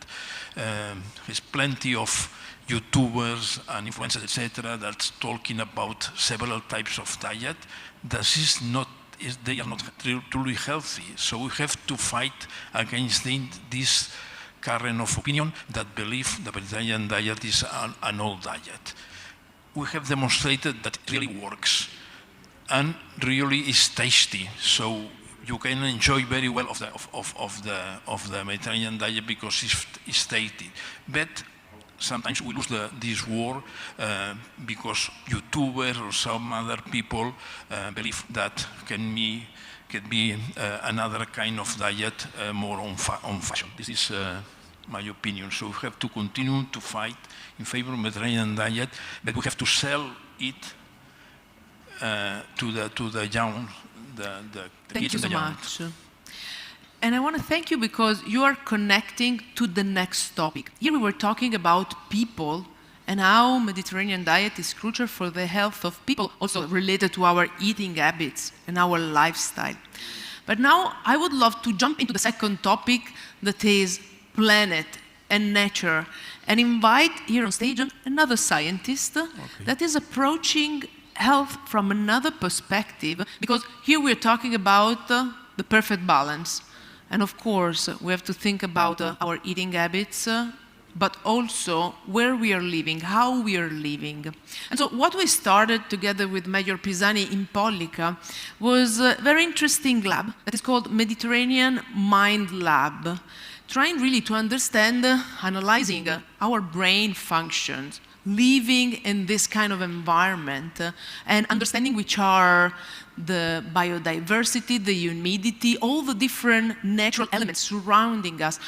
[SPEAKER 11] There's plenty of YouTubers and influencers, etc., that's talking about several types of diet. This is not, they are not truly healthy. So we have to fight against this current of opinion that believe the Mediterranean diet is an old diet. We have demonstrated that it really works and really is tasty. So you can enjoy very well of the Mediterranean diet because it's tasty. But sometimes we lose this war because YouTubers or some other people believe that can be another kind of diet more on fashion. This is my opinion. So we have to continue to fight in favor of Mediterranean diet, but we have to sell it to the young, the
[SPEAKER 3] Thank
[SPEAKER 11] kids
[SPEAKER 3] you
[SPEAKER 11] and the
[SPEAKER 3] so
[SPEAKER 11] young.
[SPEAKER 3] much. And I want to thank you because you are connecting to the next topic. Here we were talking about people and how Mediterranean diet is crucial for the health of people, also related to our eating habits and our lifestyle. But now I would love to jump into the second topic, that is planet and nature, and invite here on stage another scientist that is approaching health from another perspective, because here we're talking about the perfect balance. And of course, we have to think about our eating habits, but also where we are living, how we are living. And so what we started together with Major Pisani in Pollica was a very interesting lab that is called Mediterranean Mind Lab, trying really to understand, analyzing our brain functions, living in this kind of environment, and understanding which are the biodiversity, the humidity, all the different natural elements surrounding us,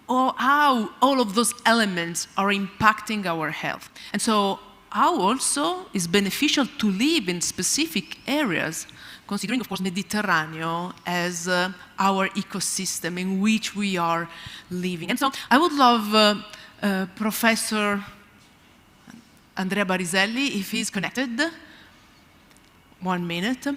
[SPEAKER 3] or how all of those elements are impacting our health. And so how also is beneficial to live in specific areas, considering, of course, Mediterranean as our ecosystem in which we are living. And so I would love Professor Andrea Bariselli, if he's connected. 1 minute.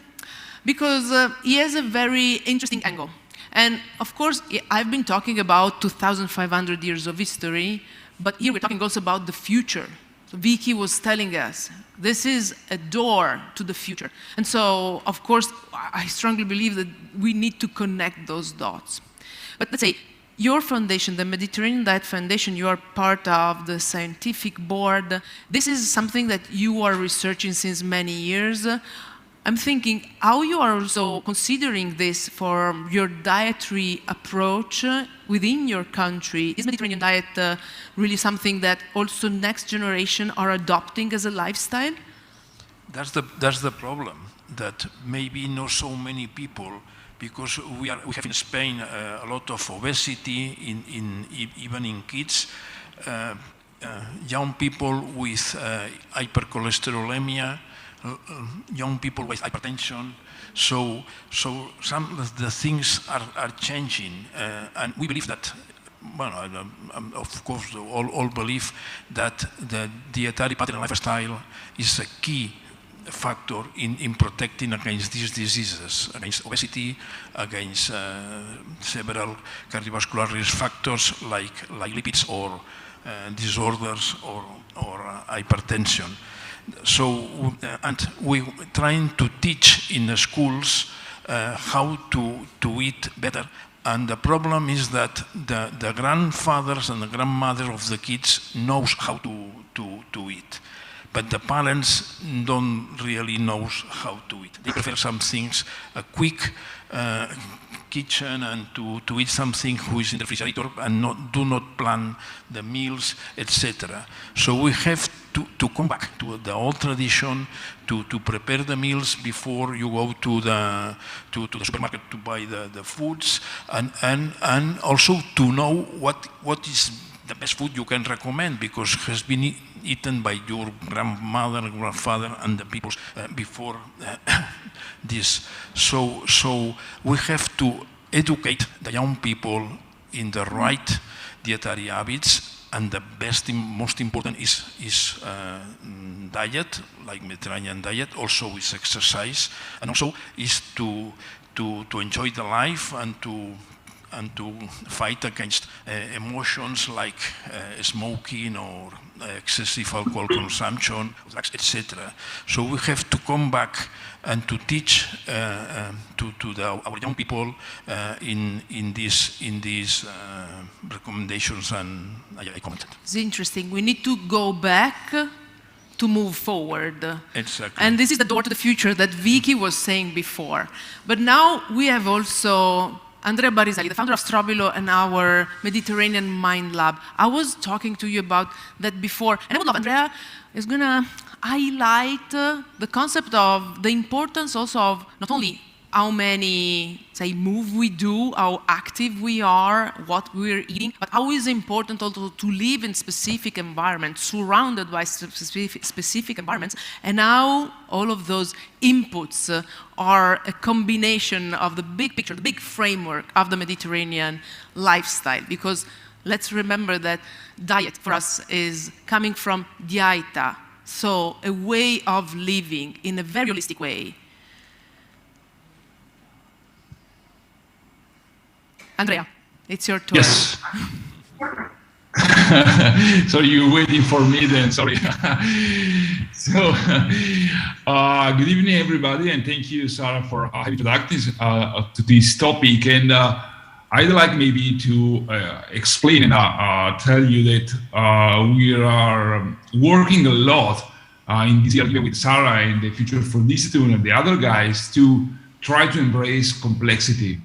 [SPEAKER 3] Because he has a very interesting angle. And of course, I've been talking about 2,500 years of history, but here we're talking also about the future. So Vicky was telling us, this is a door to the future. And so, of course, I strongly believe that we need to connect those dots. But let's say, your foundation, the Mediterranean Diet Foundation, you are part of the scientific board. This is something that you are researching since many years. I'm thinking how you are also considering this for your dietary approach within your country. Is Mediterranean diet really something that also next generation are adopting as a lifestyle?
[SPEAKER 11] That's the problem, that maybe not so many people, because we have in Spain a lot of obesity, even in kids, young people with hypercholesterolemia, young people with hypertension. So some of the things are changing, and we believe that, well, of course, all believe that the dietary pattern and lifestyle is a key factor in protecting against these diseases, against obesity, against several cardiovascular risk factors like lipids or disorders or hypertension. So, and we're trying to teach in the schools how to eat better. And the problem is that the grandfathers and the grandmothers of the kids knows how to eat. but the parents don't really know how to eat. They prefer some things, a quick kitchen, and to eat something who is in the refrigerator and do not plan the meals, etc. So we have to come back to the old tradition, to prepare the meals before you go to the supermarket to buy the foods, and also to know what is the best food you can recommend, because it has been eaten by your grandmother, grandfather, and the people before this. So we have to educate the young people in the right dietary habits, and the most important is diet, like Mediterranean diet. Also is exercise, and also is to enjoy the life and to fight against emotions like smoking or excessive alcohol consumption, etc. So we have to come back and to teach our young people in these recommendations, and I commented.
[SPEAKER 3] It's interesting. We need to go back to move forward.
[SPEAKER 11] Exactly.
[SPEAKER 3] And this is the door to the future that Vicky was saying before. But now we have also Andrea Barisali, the founder of Strobilo and our Mediterranean Mind Lab. I was talking to you about that before, and I would love, Andrea is going to highlight the concept of the importance also of not only how many, say, moves we do, how active we are, what we're eating, but how is important also to live in specific environments, surrounded by specific environments, and how all of those inputs are a combination of the big picture, the big framework of the Mediterranean lifestyle. Because let's remember that diet for us is coming from dieta, so a way of living in a very holistic way. Andrea, it's your turn.
[SPEAKER 12] Yes. So you're waiting for me then, sorry. So, good evening, everybody, and thank you, Sarah, for introducing to this topic. And I'd like maybe to explain and tell you that we are working a lot in this area with Sarah and the Future for the Institute and the other guys to try to embrace complexity.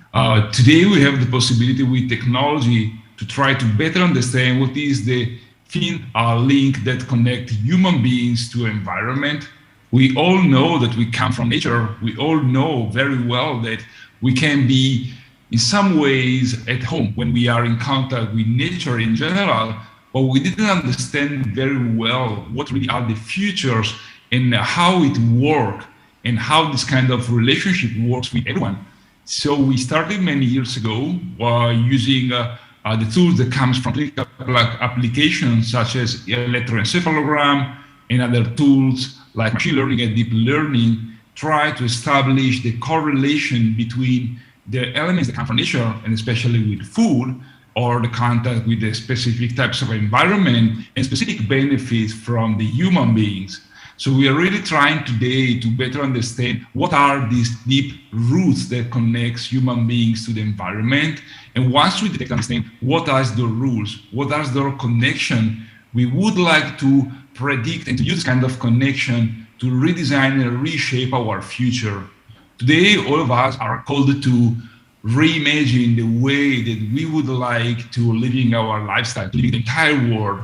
[SPEAKER 12] Today we have the possibility with technology to try to better understand what is the thin link that connects human beings to environment. We all know that we come from nature. We all know very well that we can be in some ways at home when we are in contact with nature in general, but we didn't understand very well what really are the futures and how it works, and how this kind of relationship works with everyone. So we started many years ago using the tools that comes from applications such as electroencephalogram and other tools like machine learning and deep learning, try to establish the correlation between the elements that come from nature, and especially with food, or the contact with the specific types of environment and specific benefits from the human beings. So we are really trying today to better understand what are these deep roots that connects human beings to the environment. And once we understand what are the rules, what are the connection, we would like to predict and to use this kind of connection to redesign and reshape our future. Today, all of us are called to reimagine the way that we would like to living our lifestyle, to live in the entire world.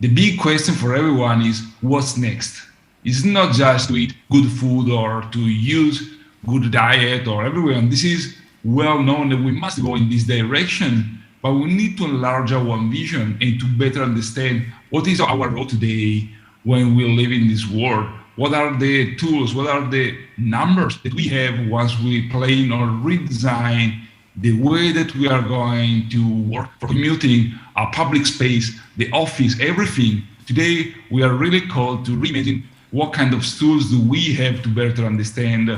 [SPEAKER 12] The big question for everyone is, what's next? It's not just to eat good food or to use good diet or everyone. This is well known that we must go in this direction, but we need to enlarge our vision and to better understand what is our role today when we live in this world. What are the tools, what are the numbers that we have once we plan or redesign the way that we are going to work for commuting, our public space, the office, everything. Today, we are really called to reimagine what kind of tools do we have to better understand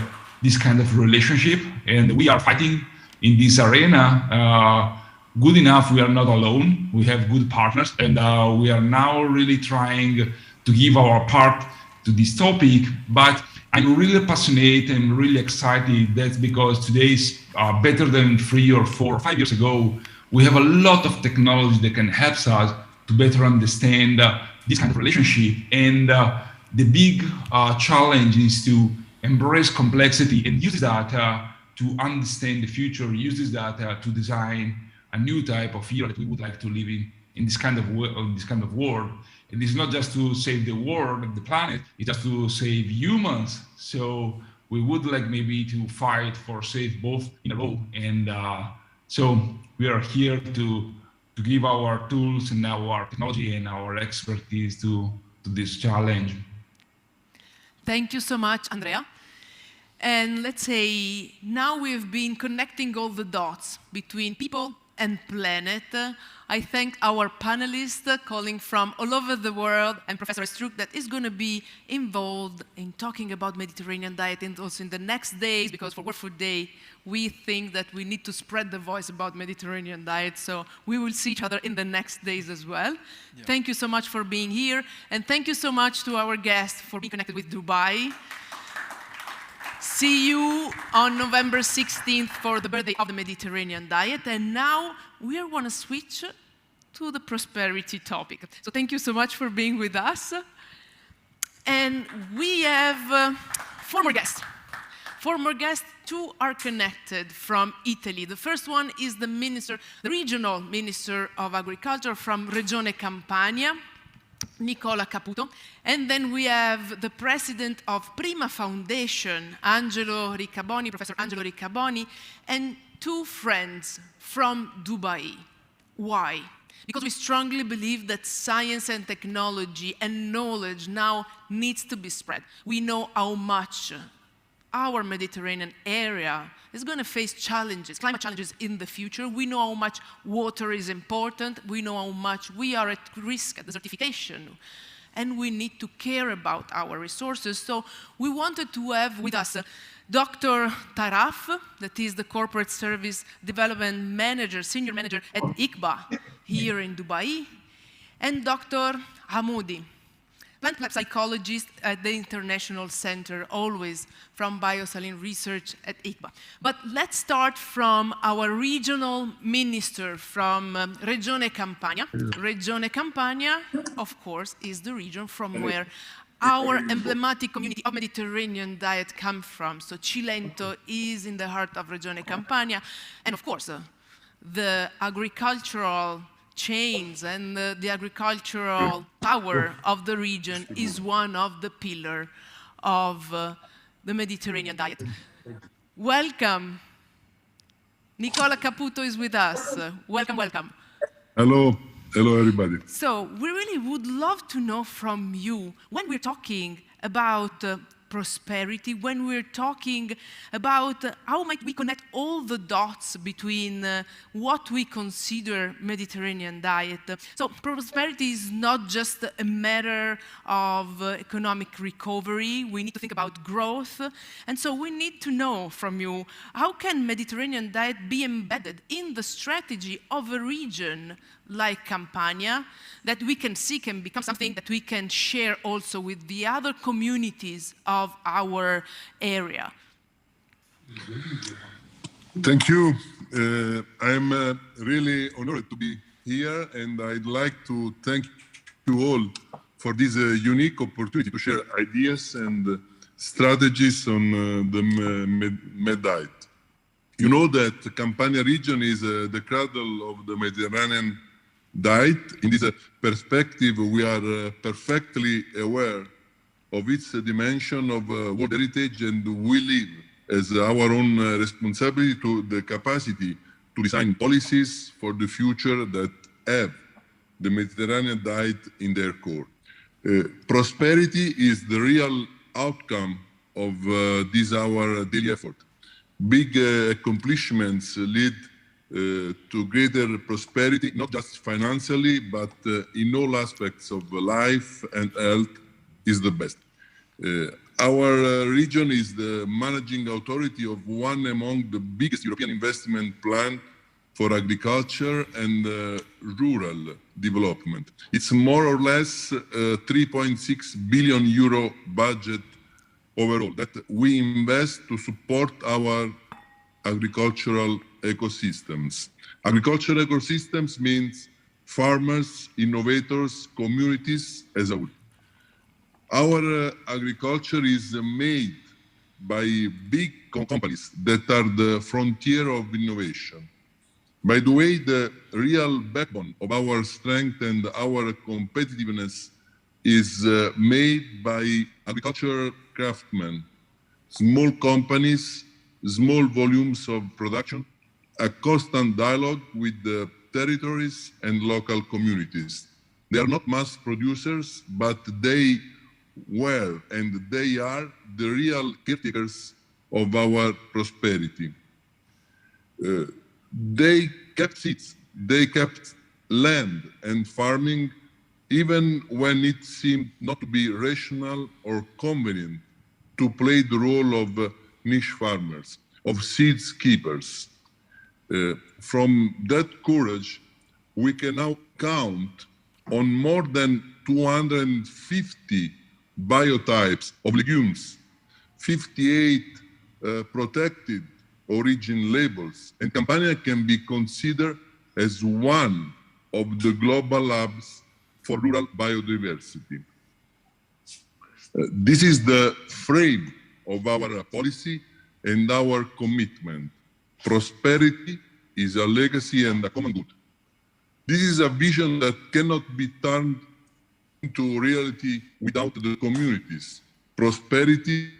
[SPEAKER 12] this kind of relationship. And we are fighting in this arena. Good enough, we are not alone. We have good partners, and we are now really trying to give our part to this topic. But I'm really passionate and really excited. That's because today is better than 3 or 4 or 5 years ago. We have a lot of technology that can help us to better understand this kind of relationship. And the big challenge is to embrace complexity and use data to understand the future, use this data to design a new type of era that we would like to live in this kind of world. And it's not just to save the world, the planet, it's just to save humans. So we would like maybe to fight for save both in a row. And so we are here to give our tools and our technology and our expertise to this challenge.
[SPEAKER 3] Thank you so much, Andrea. And let's say now we've been connecting all the dots between people and planet. I thank our panelists calling from all over the world and Professor Struck that is going to be involved in talking about Mediterranean diet and also in the next days, because for World Food Day, we think that we need to spread the voice about Mediterranean diet. So we will see each other in the next days as well. Yeah. Thank you so much for being here. And thank you so much to our guests for being connected with Dubai. See you on November 16th for the birthday of the Mediterranean diet. And now we are going to switch to the prosperity topic. So thank you so much for being with us. And we have four more guests. Two are connected from Italy. The first one is the regional minister of agriculture from Regione Campania, Nicola Caputo. And then we have the president of Prima Foundation, Angelo Riccaboni, Professor Angelo Riccaboni, and two friends from Dubai. Why? Because we strongly believe that science and technology and knowledge now needs to be spread. We know how much our Mediterranean area is going to face challenges, climate challenges in the future. We know how much water is important. We know how much we are at risk at desertification. And we need to care about our resources. So we wanted to have with us Dr. Taraf, that is the Corporate Service Development Manager, Senior Manager at ICBA here in Dubai, and Dr. Hamoudi, plant psychologist at the International Center, always from Biosaline Research at ICBA. But let's start from our regional minister from Regione Campania. Regione Campania, of course, is the region from where our emblematic community of Mediterranean diet comes from. So Cilento is in the heart of Regione Campania. And of course, the agricultural chains and the agricultural power of the region is one of the pillars of the Mediterranean diet. Welcome. Nicola Caputo is with us. Welcome, welcome.
[SPEAKER 13] Hello. Hello, everybody.
[SPEAKER 3] So we really would love to know from you, when we're talking about prosperity, when we're talking about how might we connect all the dots between what we consider Mediterranean diet. So prosperity is not just a matter of economic recovery. We need to think about growth. And so we need to know from you, how can Mediterranean diet be embedded in the strategy of a region like Campania, that we can see can become something that we can share also with the other communities of our area?
[SPEAKER 13] Thank you. I'm really honored to be here, and I'd like to thank you all for this unique opportunity to share ideas and strategies on the Med diet. You know that the Campania region is the cradle of the Mediterranean diet. In this perspective, we are perfectly aware of its dimension of world heritage, and we live as our own responsibility to the capacity to design policies for the future that have the Mediterranean diet in their core. Prosperity is the real outcome of this our daily effort. Big accomplishments lead to greater prosperity, not just financially, but in all aspects of life, and health is the best. Our region is the managing authority of one among the biggest European investment plans for agriculture and rural development. It's more or less 3.6 billion euro budget overall that we invest to support our agricultural ecosystems. Agricultural ecosystems means farmers, innovators, communities as a whole. Our agriculture is made by big companies that are the frontier of innovation. By the way, the real backbone of our strength and our competitiveness is made by agricultural craftsmen, small companies, small volumes of production, a constant dialogue with the territories and local communities. They are not mass producers, but they were and they are the real caretakers of our prosperity. They kept seeds, they kept land and farming, even when it seemed not to be rational or convenient to play the role of niche farmers, of seeds keepers. From that courage, we can now count on more than 250 biotypes of legumes, 58 protected origin labels, and Campania can be considered as one of the global hubs for rural biodiversity. This is the frame of our policy and our commitment. Prosperity is a legacy and a common good. This is a vision that cannot be turned into reality without the communities. Prosperity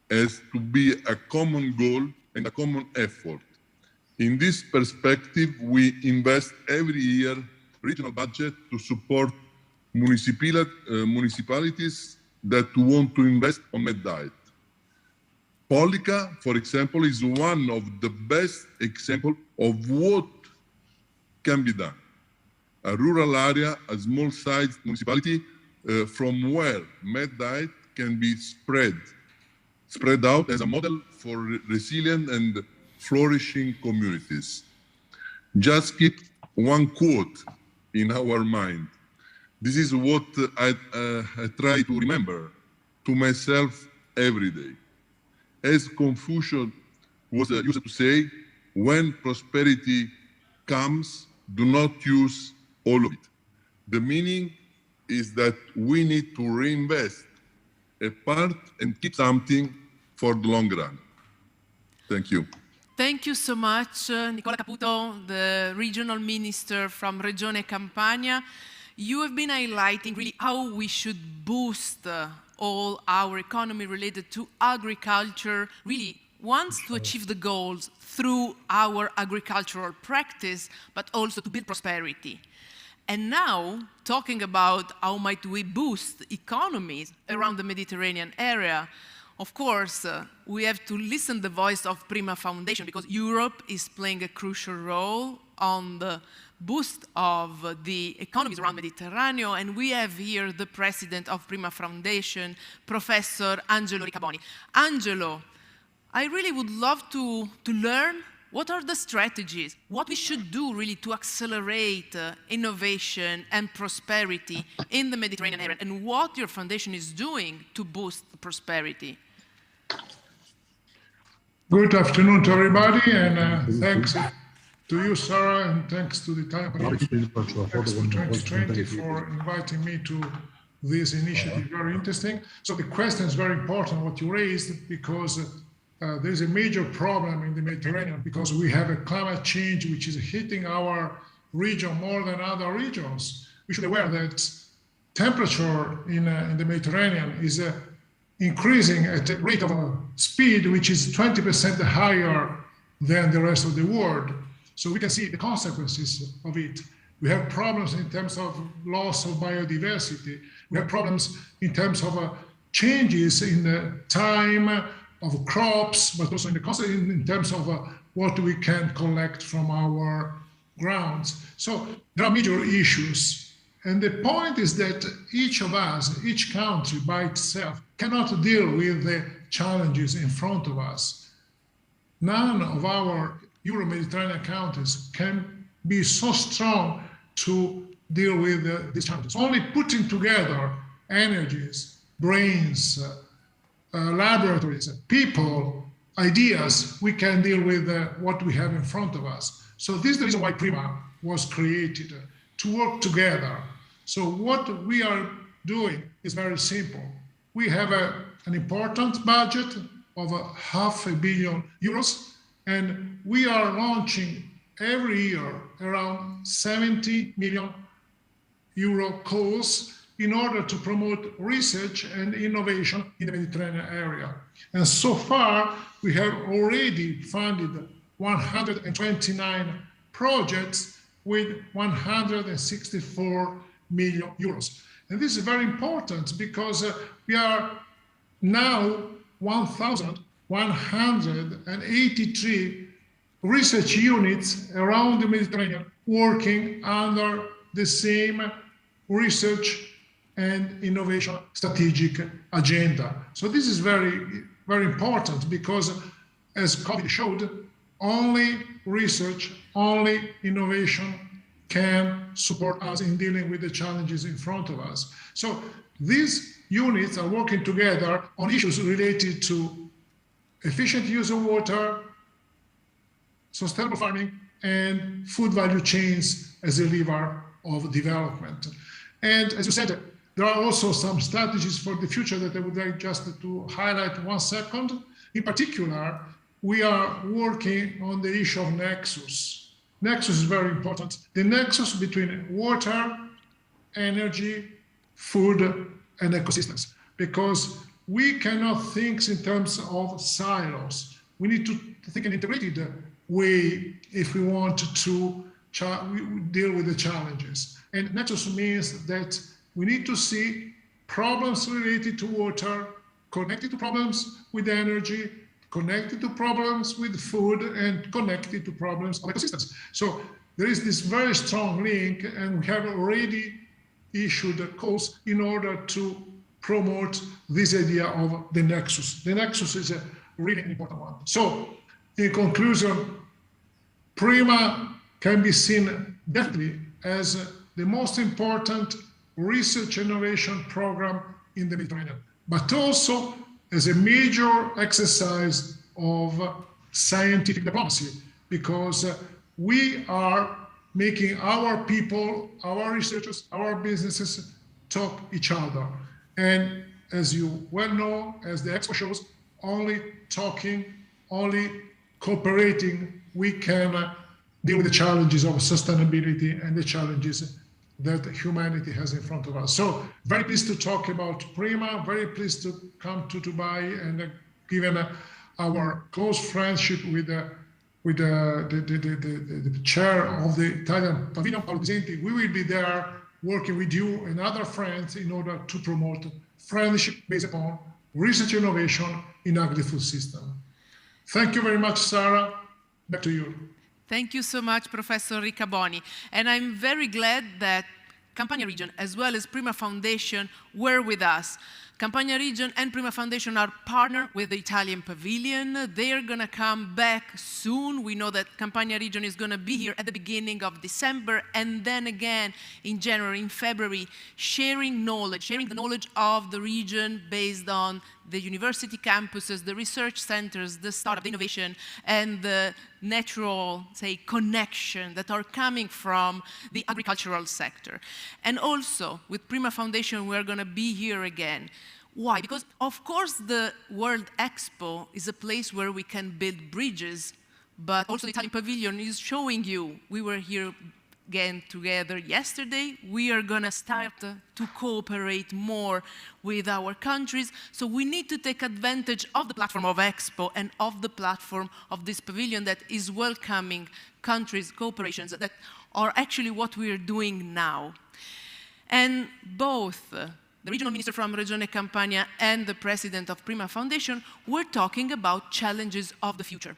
[SPEAKER 13] has to be a common goal and a common effort. In this perspective, we invest every year regional budget to support municipalities that want to invest on med diet. Pollica, for example, is one of the best examples of what can be done. A rural area, a small-sized municipality from where med diet can be spread out as a model for resilient and flourishing communities. Just keep one quote in our mind. This is what I try to remember to myself every day. As Confucius was used to say, when prosperity comes, do not use all of it. The meaning is that we need to reinvest a part and keep something for the long run. Thank you.
[SPEAKER 3] Thank you so much, Nicola Caputo, the regional minister from Regione Campania. You have been highlighting really how we should boost all our economy related to agriculture, really wants to achieve the goals through our agricultural practice, but also to build prosperity. And now, talking about how might we boost economies around the Mediterranean area, of course, we have to listen to the voice of Prima Foundation, because Europe is playing a crucial role on the boost of the economies around Mediterranean, and we have here the president of Prima Foundation, Professor Angelo Riccaboni. Angelo, I really would love to learn what are the strategies, what we should do really to accelerate innovation and prosperity in the Mediterranean area, and what your foundation is doing to boost prosperity.
[SPEAKER 14] Good afternoon to everybody, and thanks to you, Sarah, and thanks to the Italian Parliament Expo 2020 for inviting me to this initiative. Very interesting. So the question is very important, what you raised, because there's a major problem in the Mediterranean, because we have a climate change which is hitting our region more than other regions. We should be aware that temperature in the Mediterranean is increasing at a rate of speed which is 20% higher than the rest of the world. So we can see the consequences of it. We have problems in terms of loss of biodiversity. We have problems in terms of changes in the time of crops, but also in terms of what we can collect from our grounds. So there are major issues. And the point is that each of us, each country by itself, cannot deal with the challenges in front of us. None of our Euro-Mediterranean countries can be so strong to deal with these challenges. Only putting together energies, brains, laboratories, people, ideas, we can deal with what we have in front of us. So this is the reason why Prima was created, to work together. So what we are doing is very simple. We have an important budget of €500 million, and we are launching every year around €70 million calls in order to promote research and innovation in the Mediterranean area. And so far, we have already funded 129 projects with €164 million. And this is very important because we are now 1,183 research units around the Mediterranean working under the same research and innovation strategic agenda. So this is very, very important because, as COVID showed, only research, only innovation can support us in dealing with the challenges in front of us. So these units are working together on issues related to efficient use of water, sustainable farming, and food value chains as a lever of development. And as you said, there are also some strategies for the future that I would like just to highlight 1 second. In particular, we are working on the issue of nexus. Nexus is very important. The nexus between water, energy, food, and ecosystems, because we cannot think in terms of silos. We need to think in an integrated way if we want to deal with the challenges. And nexus means that we need to see problems related to water, connected to problems with energy, connected to problems with food, and connected to problems of ecosystems. So there is this very strong link, and we have already issued calls in order to promote this idea of the nexus. The nexus is a really important one. So in conclusion, PRIMA can be seen definitely as the most important research innovation program in the Mediterranean, but also as a major exercise of scientific diplomacy, because we are making our people, our researchers, our businesses talk each other. And as you well know, as the expo shows, only talking, only cooperating, we can deal with the challenges of sustainability and the challenges that humanity has in front of us. So very pleased to talk about PRIMA, very pleased to come to Dubai, and given our close friendship with the chair of the Italian Pavilion, Paolo Bisenti, we will be there working with you and other friends in order to promote friendship based upon research innovation in agri-food system. Thank you very much, Sarah. Back to you.
[SPEAKER 3] Thank you so much, Professor Riccaboni. And I'm very glad that Campania Region, as well as PRIMA Foundation, were with us. Campania Region and PRIMA Foundation are partnered with the Italian Pavilion. They're going to come back soon. We know that Campania Region is going to be here at the beginning of December, and then again in January, in February, sharing knowledge, sharing the knowledge of the region based on the university campuses, the research centers, the startup, the innovation, and the natural, say, connection that are coming from the agricultural sector. And also, with PRIMA Foundation, we're going to be here again. Why? Because, of course, the World Expo is a place where we can build bridges, but also the Italian Pavilion is showing you. We were here again together yesterday. We are going to start to cooperate more with our countries. So we need to take advantage of the platform of Expo and of the platform of this pavilion that is welcoming countries, cooperations that are actually what we are doing now. And both the regional minister from Regione Campania and the president of PRIMA Foundation were talking about challenges of the future.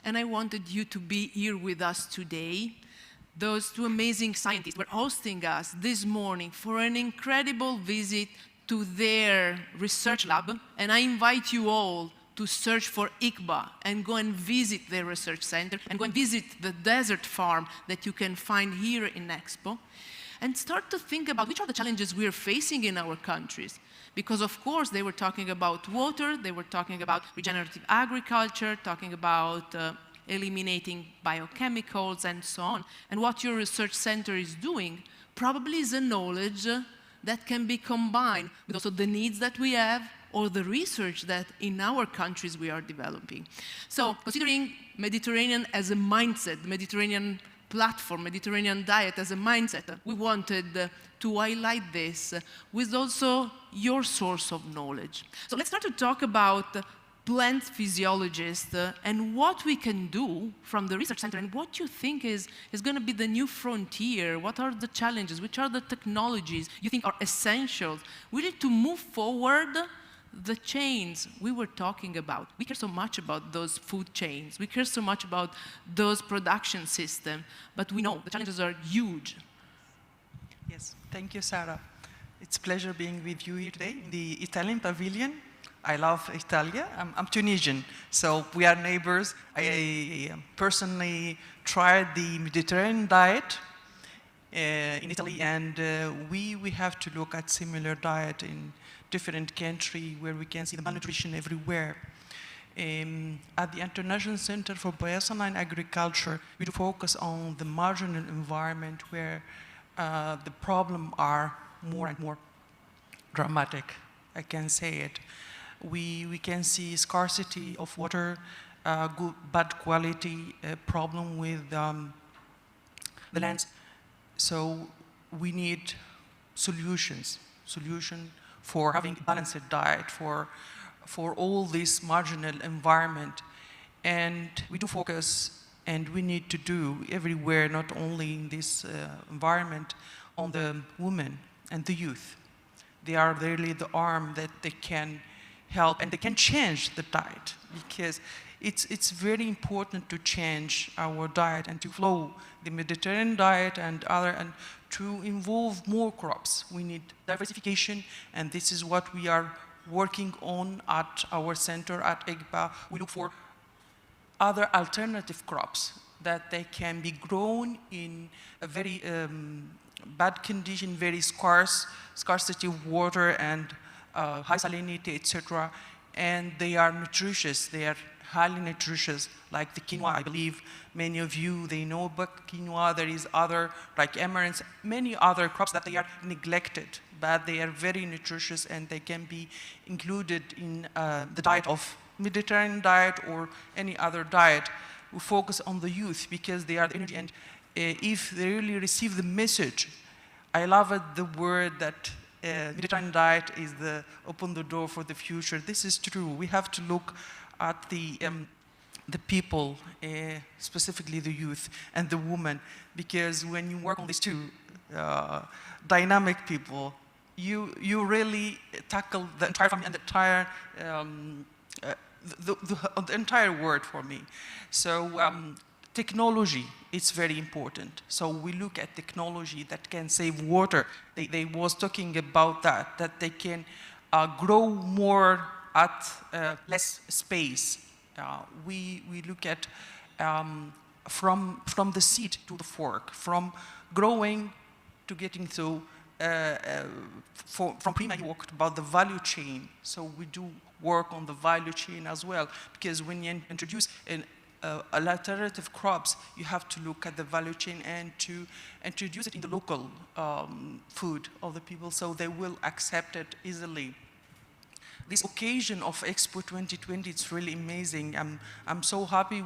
[SPEAKER 3] And I wanted you to be here with us today. Those two amazing scientists were hosting us this morning for an incredible visit to their research lab. And I invite you all to search for ICBA and go and visit their research center and go and visit the desert farm that you can find here in Expo, and start to think about which are the challenges we are facing in our countries. Because of course they were talking about water, they were talking about regenerative agriculture, talking about eliminating biochemicals and so on. And what your research center is doing probably is a knowledge that can be combined with also the needs that we have or the research that in our countries we are developing. So considering Mediterranean as a mindset, Mediterranean platform, Mediterranean diet as a mindset, we wanted to highlight this with also your source of knowledge. So let's start to talk about plant physiologists and what we can do from the research center and what you think is going to be the new frontier. What are the challenges? Which are the technologies you think are essential really to move forward the chains we were talking about? We care so much about those food chains. We care so much about those production systems, but we know the challenges are huge.
[SPEAKER 15] Yes, thank you, Sarah. It's a pleasure being with you here today in the Italian pavilion. I love Italy. I'm Tunisian, so we are neighbors. I personally tried the Mediterranean diet in Italy, and we have to look at similar diet in different countries where we can see the malnutrition everywhere. At the International Center for Biosaline Agriculture, we do focus on the marginal environment where the problems are more and more dramatic, I can say it. We can see scarcity of water, bad quality, problem with the lands. So we need solution for having a balanced diet, for all this marginal environment. And we do focus, and we need to do everywhere, not only in this environment, on the women and the youth. They are really the arm that they can help, and they can change the diet, because it's very important to change our diet and to follow the Mediterranean diet and to involve more crops. We need diversification, and this is what we are working on at our center at EGPA. We look for other alternative crops that they can be grown in a very bad condition, very scarcity of water and high salinity, etc. And they are nutritious. They are highly nutritious, like the quinoa. I believe many of you, they know about quinoa. There is other, like amaranth, many other crops that they are neglected, but they are very nutritious and they can be included in the diet of Mediterranean diet or any other diet. We focus on the youth because they are the energy, and if they really receive the message, I love it, the word that Mediterranean diet is open the door for the future. This is true. We have to look at the people, specifically the youth and the women, because when you work on these two dynamic people, you really tackle the entire family and the entire world for me. So technology, it's very important. So we look at technology that can save water. They was talking about that they can grow more at less space. We look at from the seed to the fork, from growing to getting to, from Prima you talked about the value chain. So we do work on the value chain as well, because when you introduce alternative crops, you have to look at the value chain and to introduce it in the local food of the people, so they will accept it easily. This occasion of Expo 2020, it's really amazing. I'm so happy.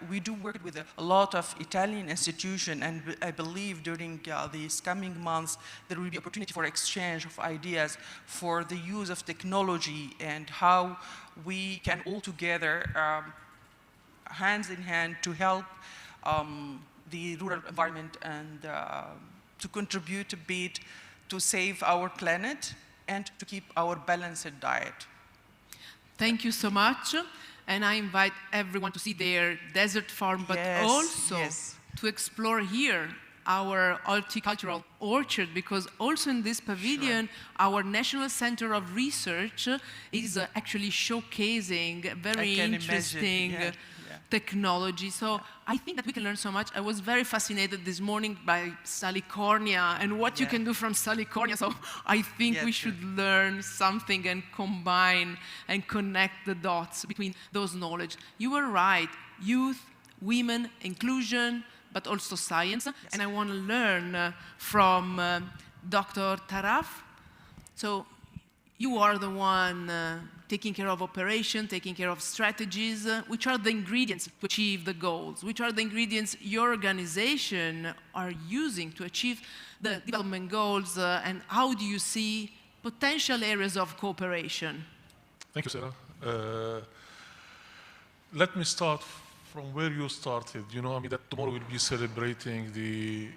[SPEAKER 15] We do work with a lot of Italian institutions, and I believe during these coming months there will be opportunity for exchange of ideas for the use of technology and how we can all together hands in hand to help the rural environment and to contribute a bit to save our planet and to keep our balanced diet.
[SPEAKER 3] Thank you so much. And I invite everyone to see their desert farm, but also to explore here our horticultural orchard, because also in this pavilion, our National Center of Research is actually showcasing very interesting technology. So I think that we can learn so much. I was very fascinated this morning by Salicornia and what you can do from Salicornia. So I think we should learn something and combine and connect the dots between those knowledge. You were right, youth, women, inclusion, but also science. And I want to learn from Dr. Taraf So you are the one taking care of operation, taking care of strategies. Which are the ingredients to achieve the goals? Which are the ingredients your organization are using to achieve the development goals? And how do you see potential areas of cooperation?
[SPEAKER 16] Thank you, Sarah. Let me start from where you started. You know, I mean, that tomorrow we'll be celebrating the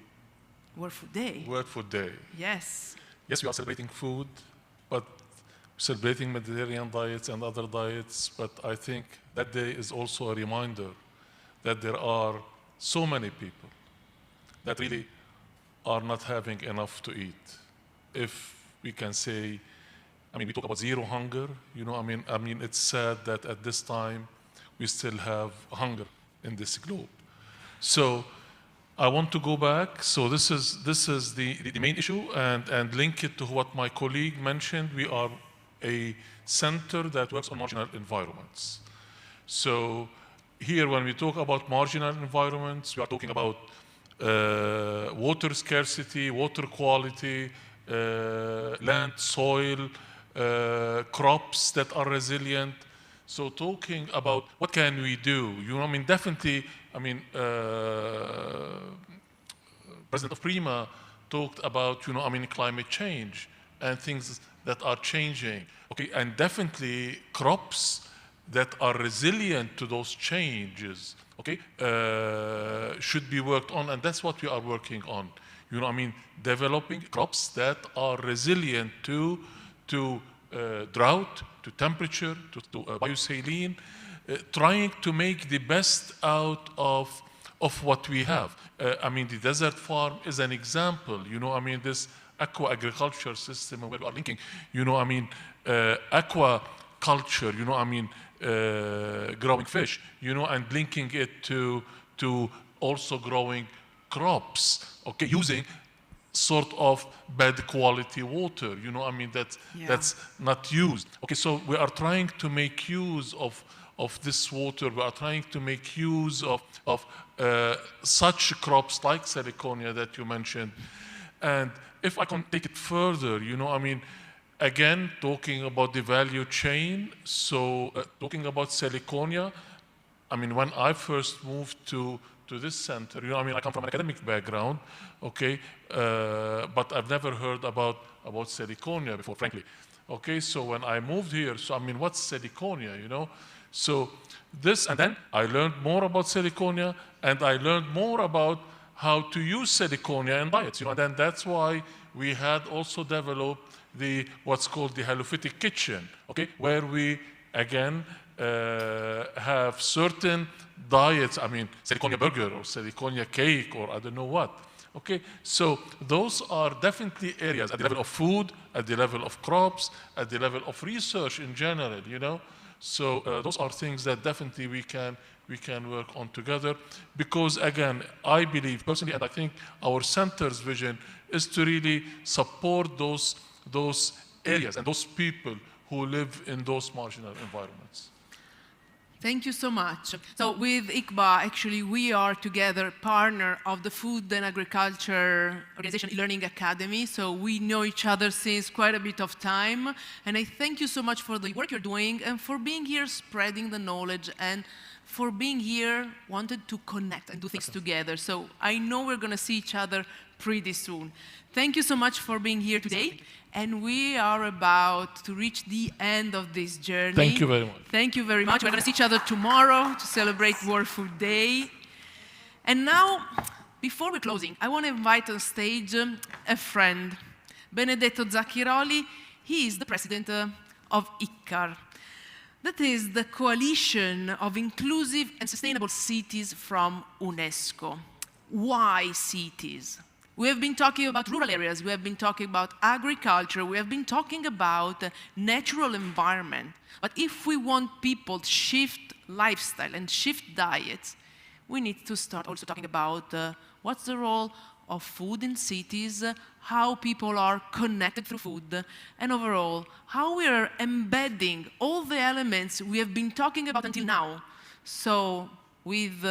[SPEAKER 3] World Food Day.
[SPEAKER 16] World Food Day.
[SPEAKER 3] Yes.
[SPEAKER 16] Yes, we are celebrating food, but celebrating Mediterranean diets and other diets. But I think that day is also a reminder that there are so many people that really are not having enough to eat. If we can say, I mean, we talk about zero hunger, you know, I mean, it's sad that at this time we still have hunger in this globe. So I want to go back. So this is the main issue, and link it to what my colleague mentioned. We are a center that works on marginal environments. So here, when we talk about marginal environments, we are talking about water scarcity, water quality, land, soil, crops that are resilient. So talking about what can we do, you know, I mean, definitely, I mean, President of Prima talked about, you know, I mean, climate change and things that are changing, okay, and definitely crops that are resilient to those changes, okay, should be worked on, and that's what we are working on. You know, I mean, developing crops that are resilient to drought, to temperature, to biosaline, trying to make the best out of what we have. I mean, the desert farm is an example. You know, I mean, this aqua agriculture system where we are linking, you know, I mean, aquaculture, you know, I mean, growing fish, you know, and linking it to also growing crops, okay, using sort of bad quality water, you know, I mean, that's not used. Okay, so we are trying to make use of this water. We are trying to make use of such crops like Siliconia that you mentioned. And if I can take it further, you know, I mean, again, talking about the value chain, so talking about Siliconia, I mean, when I first moved to this center, you know, I mean, I come from an academic background, okay, but I've never heard about Siliconia before, frankly. Okay, so when I moved here, so I mean, what's Siliconia, you know? So this, and then I learned more about Siliconia, and I learned more about how to use Siliconia in diets, you know, and then that's why we had also developed what's called the Halophytic Kitchen, okay, where we, again, have certain diets, I mean, Siliconia burger or Siliconia cake or I don't know what. Okay, so those are definitely areas at the level of food, at the level of crops, at the level of research in general, you know. So those are things that definitely we can work on together, because again, I believe personally, and I think our center's vision is to really support those areas and those people who live in those marginal environments.
[SPEAKER 3] Thank you so much. So with ICBA, actually, we are together partner of the Food and Agriculture Organization Learning Academy. So we know each other since quite a bit of time. And I thank you so much for the work you're doing and for being here, spreading the knowledge, and for being here, wanted to connect and do things together. So I know we're going to see each other pretty soon. Thank you so much for being here today. And we are about to reach the end of this journey.
[SPEAKER 16] Thank you very much.
[SPEAKER 3] Thank you very much. We're going to see each other tomorrow to celebrate World Food Day. And now, before we're closing, I want to invite on stage a friend, Benedetto Zacchiroli. He is the president of ICCAR. That is the Coalition of Inclusive and Sustainable Cities from UNESCO. Why cities? We have been talking about rural areas, we have been talking about agriculture, we have been talking about natural environment. But if we want people to shift lifestyle and shift diets, we need to start also talking about what's the role of food in cities, how people are connected through food, and overall, how we are embedding all the elements we have been talking about until now. So with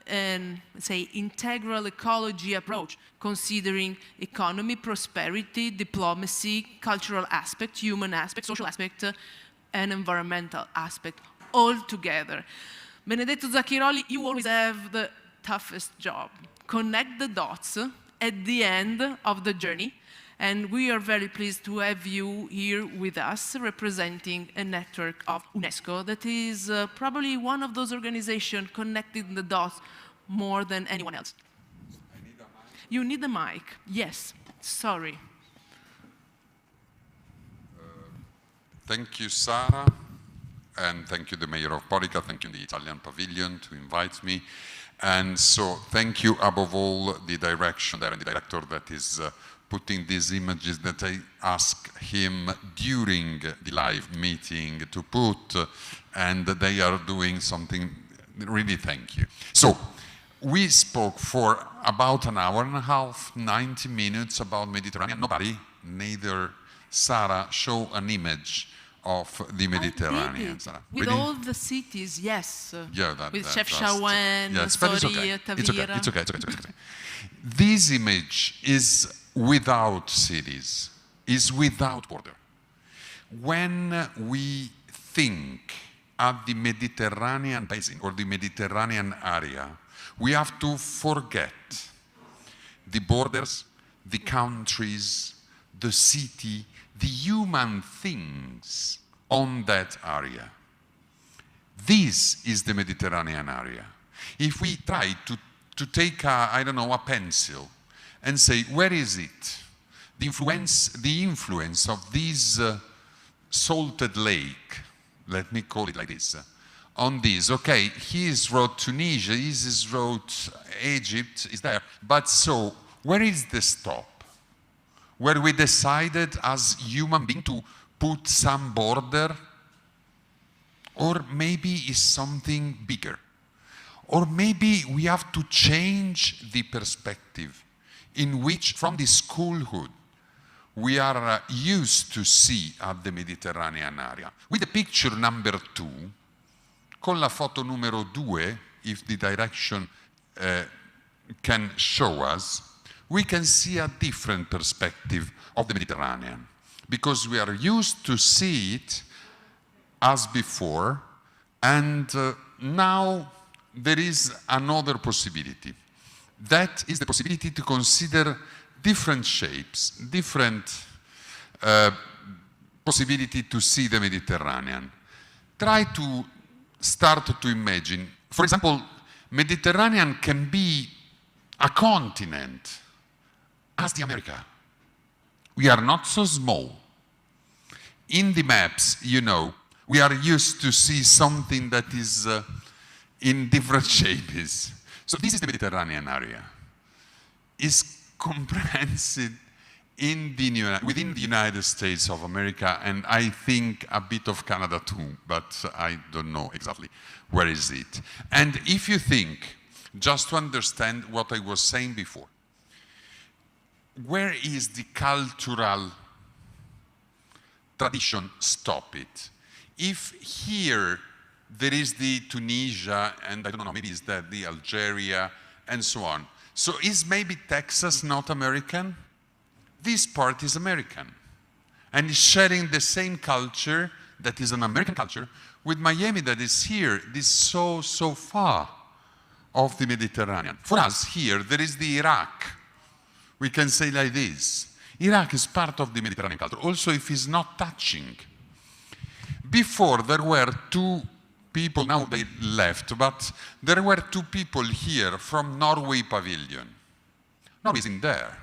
[SPEAKER 3] an, say, integral ecology approach, considering economy, prosperity, diplomacy, cultural aspect, human aspect, social aspect, and environmental aspect, all together. Benedetto Zacchiroli, you always have the toughest job. Connect the dots at the end of the journey. And we are very pleased to have you here with us, representing a network of UNESCO that is probably one of those organizations connecting the dots more than anyone else.
[SPEAKER 17] I need a mic.
[SPEAKER 3] You need a mic. Yes. Sorry.
[SPEAKER 17] Thank you, Sara. And thank you, the Mayor of Polica. Thank you, the Italian Pavilion, to invite me. And so thank you, above all, the direction there and the director that is putting these images that I asked him during the live meeting to put, and they are doing something, really thank you. So, we spoke for about an hour and a half, 90 minutes about Mediterranean. Nobody, neither Sara, show an image of the Mediterranean.
[SPEAKER 3] With
[SPEAKER 17] really?
[SPEAKER 3] all the cities, yes.
[SPEAKER 17] Yeah,
[SPEAKER 3] with Chefchaouen, Soria, Tavira.
[SPEAKER 17] It's okay. This image is without cities, is without border. When we think at the Mediterranean basin or the Mediterranean area, we have to forget the borders, the countries, the city, the human things on that area. This is the Mediterranean area. If we try to take a pencil and say, where is it? The influence of this salted lake, let me call it like this, on this. Okay, he's wrote Tunisia, he's wrote Egypt, is there. But so, where is the stop? Where we decided as human beings to put some border? Or maybe it's something bigger. Or maybe we have to change the perspective in which, from the schoolhood, we are used to see at the Mediterranean area. With the picture number 2, con la foto numero 2, if the direction can show us, we can see a different perspective of the Mediterranean. Because we are used to see it as before, and now there is another possibility. That is the possibility to consider different shapes, different possibility to see the Mediterranean. Try to start to imagine, for example, Mediterranean can be a continent as the America. We are not so small. In the maps, we are used to see something that is in different shapes. So this is the Mediterranean area. It's comprehended within the United States of America, and I think a bit of Canada too, but I don't know exactly where is it. And if you think, just to understand what I was saying before, where is the cultural tradition stop it? If here there is the Tunisia, and I don't know, maybe is that the Algeria, and so on. So is maybe Texas not American? This part is American. And is sharing the same culture that is an American culture with Miami that is here, this so far of the Mediterranean. For us here, there is the Iraq. We can say like this. Iraq is part of the Mediterranean culture, also if it's not touching. Before there were 2 people, now they left, but there were 2 people here from Norway Pavilion. Norway isn't there,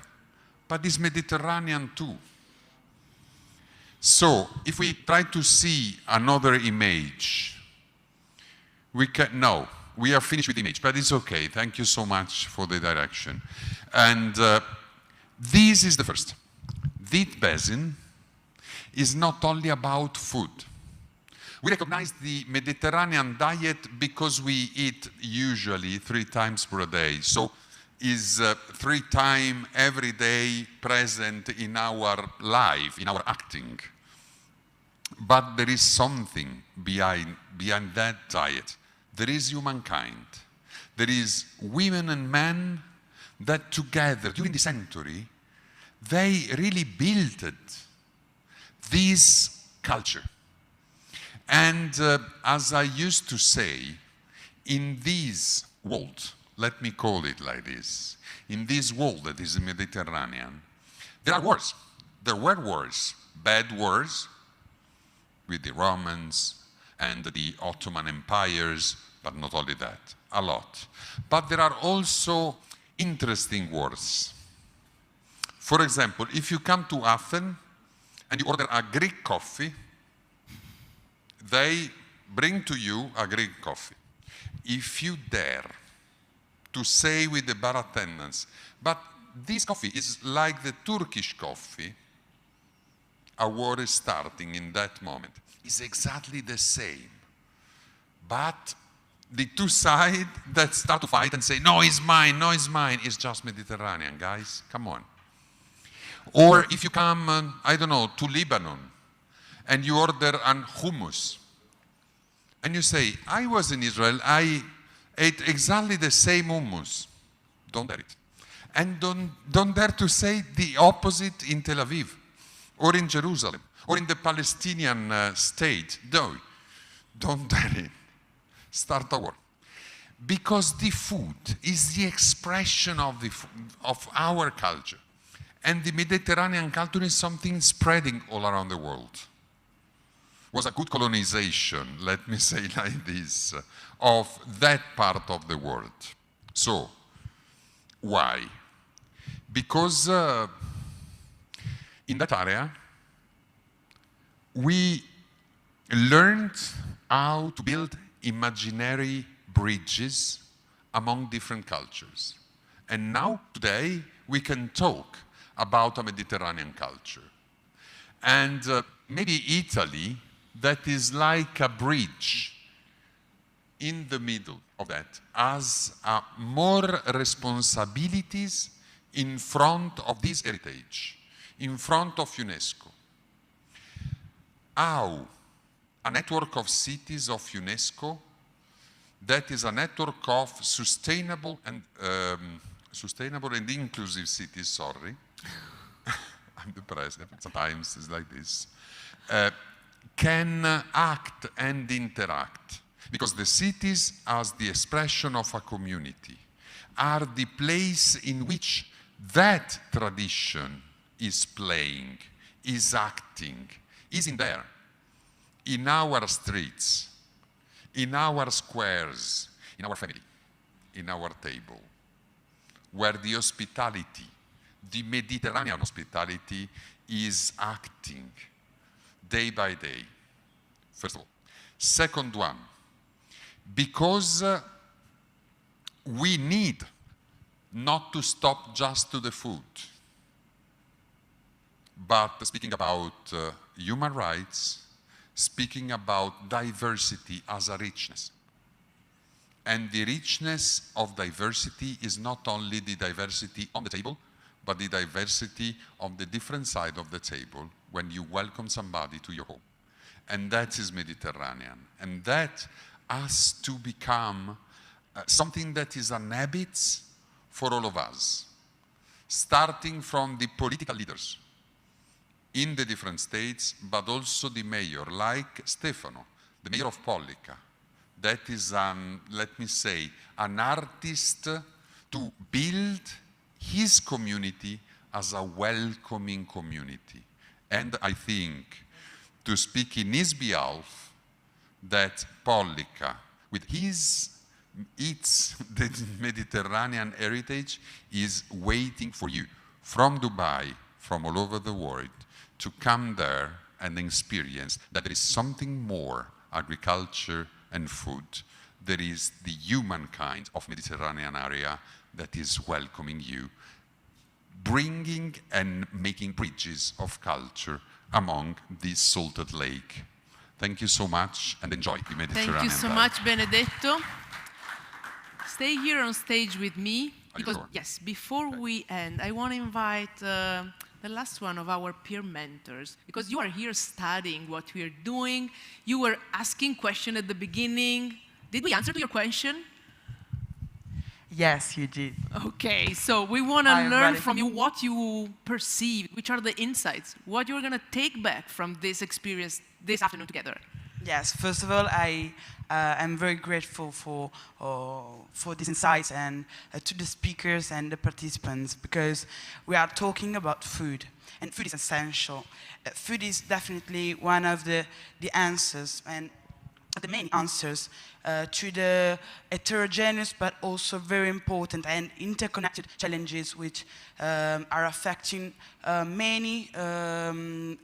[SPEAKER 17] but it's Mediterranean too. So, if we try to see another image, we are finished with the image, but it's okay. Thank you so much for the direction. And this is the first. This basin is not only about food. We recognize the Mediterranean diet because we eat usually 3 times per day. So is 3 times every day present in our life, in our acting. But there is something behind that diet. There is humankind. there is women and men that together, during the century, they really built this culture. And as I used to say, in this world, let me call it like this, in this world that is the Mediterranean, there are wars. There were wars, bad wars, with the Romans and the Ottoman empires, but not only that, a lot. But there are also interesting wars. For example, if you come to Athens and you order a Greek coffee, they bring to you a Greek coffee. If you dare to say with the bar attendants, but this coffee is like the Turkish coffee, a war is starting in that moment. It's exactly the same. But the two sides that start to fight and say, no, it's mine, no, it's mine, it's just Mediterranean, guys, come on. Or if you come, I don't know, to Lebanon, and you order an hummus, and you say, I was in Israel, I ate exactly the same hummus. Don't dare it. And don't dare to say the opposite in Tel Aviv, or in Jerusalem, or in the Palestinian state. No, don't dare it. Start a war. Because the food is the expression of our culture. And the Mediterranean culture is something spreading all around the world. It was a good colonization, let me say like this, of that part of the world. So, why? Because in that area, we learned how to build imaginary bridges among different cultures. And now, today, we can talk about a Mediterranean culture. And maybe Italy, that is like a bridge in the middle of that, has more responsibilities in front of this heritage, in front of UNESCO. How a network of cities of UNESCO, that is a network of sustainable and inclusive cities, sorry. I'm the president, sometimes it's like this, can act and interact. Because the cities, as the expression of a community, are the place in which that tradition is playing, is acting, is in there, in our streets, in our squares, in our family, in our table, where the hospitality, the Mediterranean hospitality, is acting day by day, first of all. Second one, because we need not to stop just to the food, but speaking about human rights, speaking about diversity as a richness. And the richness of diversity is not only the diversity on the table, but the diversity of the different side of the table when you welcome somebody to your home. And that is Mediterranean. And that has to become something that is an habit for all of us, starting from the political leaders in the different states, but also the mayor, like Stefano, the mayor of Pollica. That is, let me say, an artist to build his community as a welcoming community. And I think, to speak in his behalf, that Pollica, with its Mediterranean heritage, is waiting for you from Dubai, from all over the world, to come there and experience that there is something more, agriculture and food. There is the humankind of Mediterranean area that is welcoming you, bringing and making bridges of culture among this salted lake. Thank you so much and enjoy the Mediterranean.
[SPEAKER 3] Thank you so much, Benedetto. Stay here on stage with me, because yes, before we end, I want to invite the last one of our peer mentors, because you are here studying what we are doing. You were asking questions at the beginning. Did we answer to your question?
[SPEAKER 18] Yes, you did.
[SPEAKER 3] Okay, so we want to
[SPEAKER 18] I'm
[SPEAKER 3] learn
[SPEAKER 18] ready.
[SPEAKER 3] from you what you perceive, which are the insights, what you're going to take back from this experience this afternoon together.
[SPEAKER 18] Yes, first of all, I am very grateful for these insights and to the speakers and the participants, because we are talking about food, and food is essential. Food is definitely one of the answers, and the main answers to the heterogeneous but also very important and interconnected challenges which are affecting many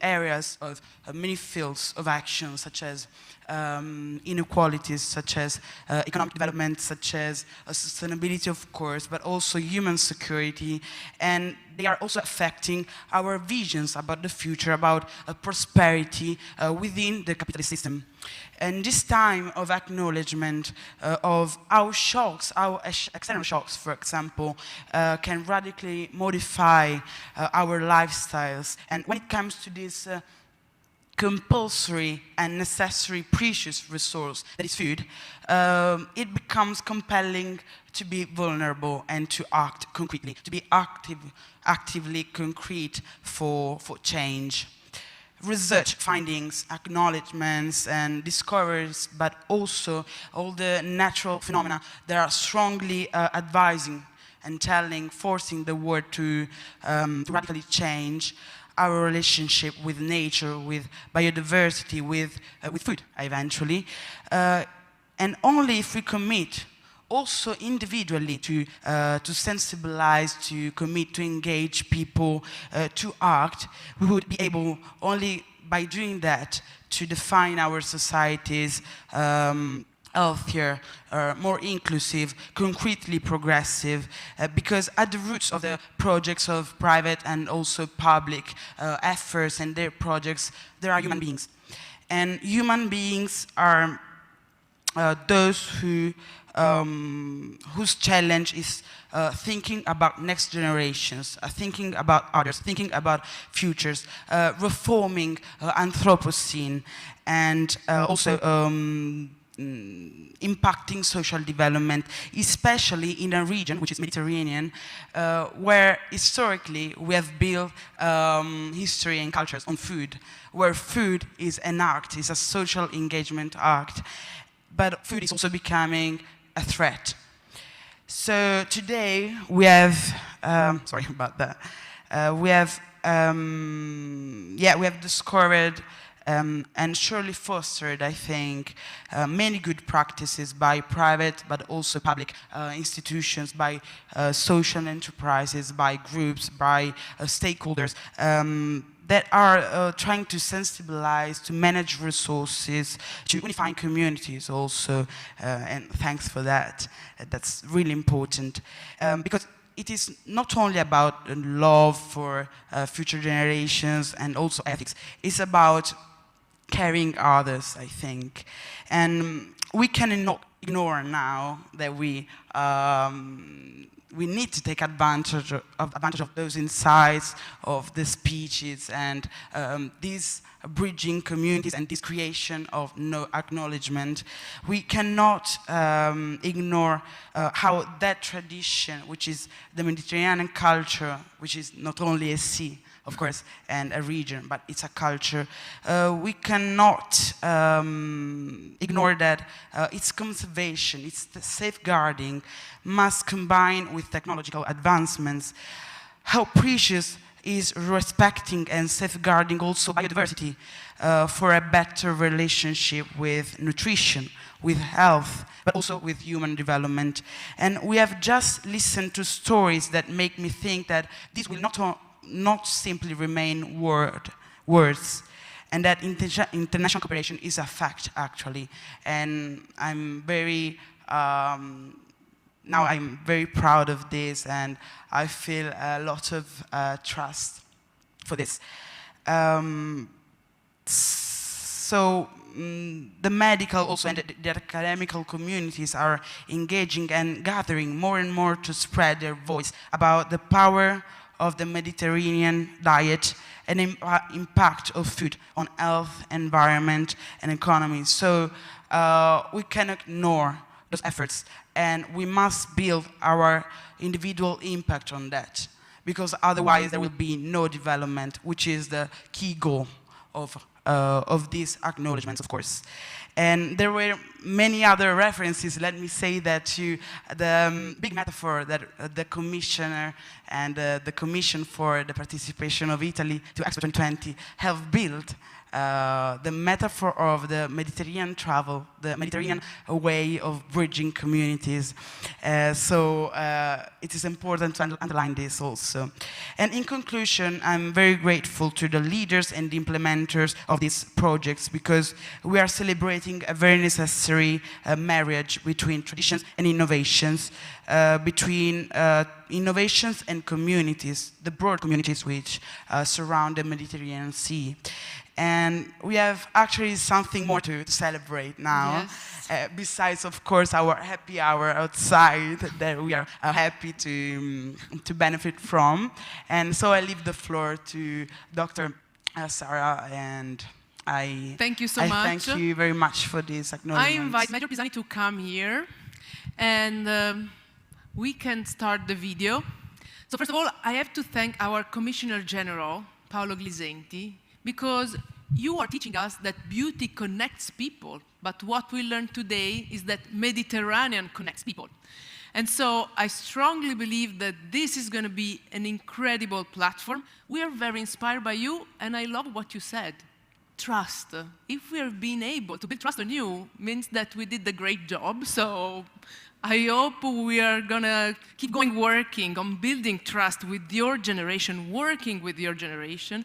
[SPEAKER 18] areas of many fields of action, such as inequalities, such as economic development, such as sustainability, of course, but also human security. And they are also affecting our visions about the future, about prosperity within the capitalist system. And this time of acknowledgement of how shocks, how external shocks, for example, can radically modify our lifestyles. And when it comes to this compulsory and necessary precious resource that is food, it becomes compelling to be vulnerable and to act concretely, to be actively concrete for change. Research findings, acknowledgements, and discoveries, but also all the natural phenomena that are strongly advising and forcing the world to radically change our relationship with nature, with biodiversity, with food, eventually. And only if we commit also individually to sensibilize, to commit, to engage people, to act, we would be able, only by doing that, to define our societies healthier, more inclusive, concretely progressive, because at the roots of the projects of private and also public efforts and their projects, there are human beings. And human beings are those who whose challenge is thinking about next generations, thinking about others, thinking about futures, reforming Anthropocene, and also impacting social development, especially in a region which is Mediterranean, where historically we have built history and cultures on food, where food is an act, is a social engagement act, but food is also becoming a threat. So today we have, sorry about that, we have discovered and surely fostered, I think, many good practices by private but also public institutions, by social enterprises, by groups, by stakeholders that are trying to sensibilize, to manage resources, to unify communities also, and thanks for that. That's really important, because it is not only about love for future generations and also ethics, it's about caring others, I think. And we cannot ignore now that we need to take advantage of those insights, of the speeches, and these bridging communities and this creation of no acknowledgement. We cannot ignore how that tradition, which is the Mediterranean culture, which is not only a sea, of course, and a region, but it's a culture. We cannot ignore that its conservation, its safeguarding must combine with technological advancements. How precious is respecting and safeguarding also biodiversity for a better relationship with nutrition, with health, but also with human development. And we have just listened to stories that make me think that this will not simply remain words, and that international cooperation is a fact, actually. And I'm very, now I'm very proud of this, and I feel a lot of trust for this. The medical also and the academical communities are engaging and gathering more and more to spread their voice about the power of the Mediterranean diet and impact of food on health, environment, and economy. So we cannot ignore those efforts, and we must build our individual impact on that, because otherwise there will be no development, which is the key goal of these acknowledgements, of course. And there were many other references. Let me say that to the big metaphor that the commissioner and the Commission for the Participation of Italy to Expo 2020 have built, the metaphor of the Mediterranean travel, the Mediterranean way of bridging communities. So it is important to underline this also. And in conclusion, I'm very grateful to the leaders and the implementers of these projects, because we are celebrating a very necessary marriage between traditions and innovations, between innovations and communities, the broad communities which surround the Mediterranean Sea. And we have actually something more to celebrate now, yes. Besides, of course, our happy hour outside that we are happy to benefit from. And so I leave the floor to Dr. Sara, and
[SPEAKER 3] thank you so much.
[SPEAKER 18] Thank you very much for this acknowledgement.
[SPEAKER 3] I invite Major Pisani to come here, and we can start the video. So first of all, I have to thank our Commissioner General, Paolo Glisenti, because you are teaching us that beauty connects people, but what we learned today is that Mediterranean connects people. And so I strongly believe that this is going to be an incredible platform. We are very inspired by you, and I love what you said. Trust. If we have been able to build trust on you, means that we did a great job. So I hope we are going to keep going working on building trust with your generation, working with your generation.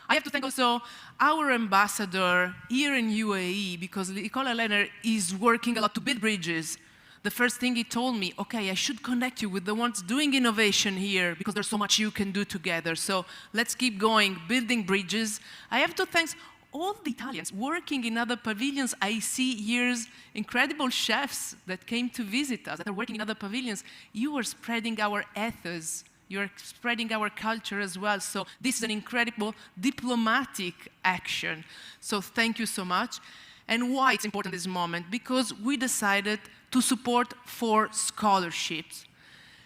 [SPEAKER 3] I have to thank also our ambassador here in UAE, because Nicola Lehner is working a lot to build bridges. The first thing he told me, okay, I should connect you with the ones doing innovation here, because there's so much you can do together. So let's keep going, building bridges. I have to thank all the Italians working in other pavilions. I see here's incredible chefs that came to visit us, that are working in other pavilions. You are spreading our ethos. You're spreading our culture as well. So this is an incredible diplomatic action. So thank you so much. And why it's important this moment? Because we decided to support 4 scholarships.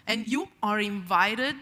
[SPEAKER 3] And you are invited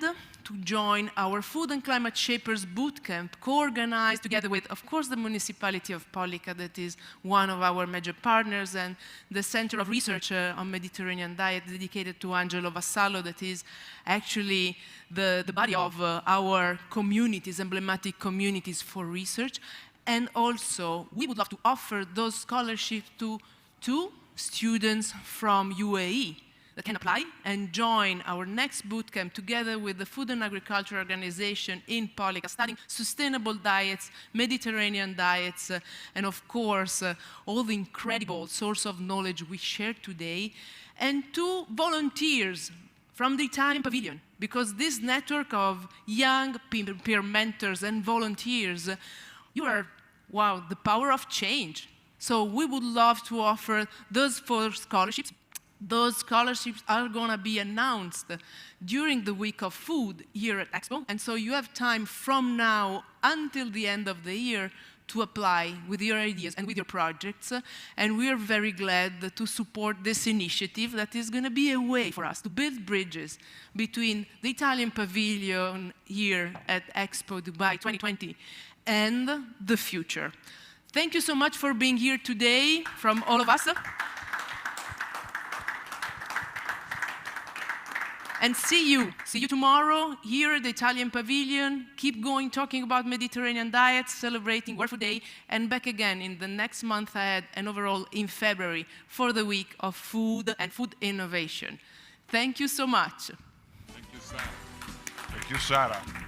[SPEAKER 3] to join our Food and Climate Shapers Bootcamp, co-organized together with, of course, the municipality of Pollica, that is one of our major partners, and the Center of Research on Mediterranean Diet, dedicated to Angelo Vassallo, that is actually the body of our communities, emblematic communities for research. And also, we would love to offer those scholarships to 2 students from UAE that can apply and join our next bootcamp together with the Food and Agriculture Organization in Pollica, studying sustainable diets, Mediterranean diets, and of course, all the incredible source of knowledge we shared today, and 2 volunteers from the Italian Pavilion, because this network of young peer mentors and volunteers, you are, wow, the power of change. So we would love to offer those 4 scholarships. Those scholarships are going to be announced during the week of food here at Expo. And so you have time from now until the end of the year to apply with your ideas and with your projects. And we are very glad to support this initiative that is going to be a way for us to build bridges between the Italian Pavilion here at Expo Dubai 2020 and the future. Thank you so much for being here today from all of us. And see you tomorrow here at the Italian Pavilion. Keep going, talking about Mediterranean diets, celebrating World Food Day, and back again in the next month ahead and overall in February for the week of food and food innovation. Thank you so much.
[SPEAKER 4] Thank you, Sara. Thank you, Sara.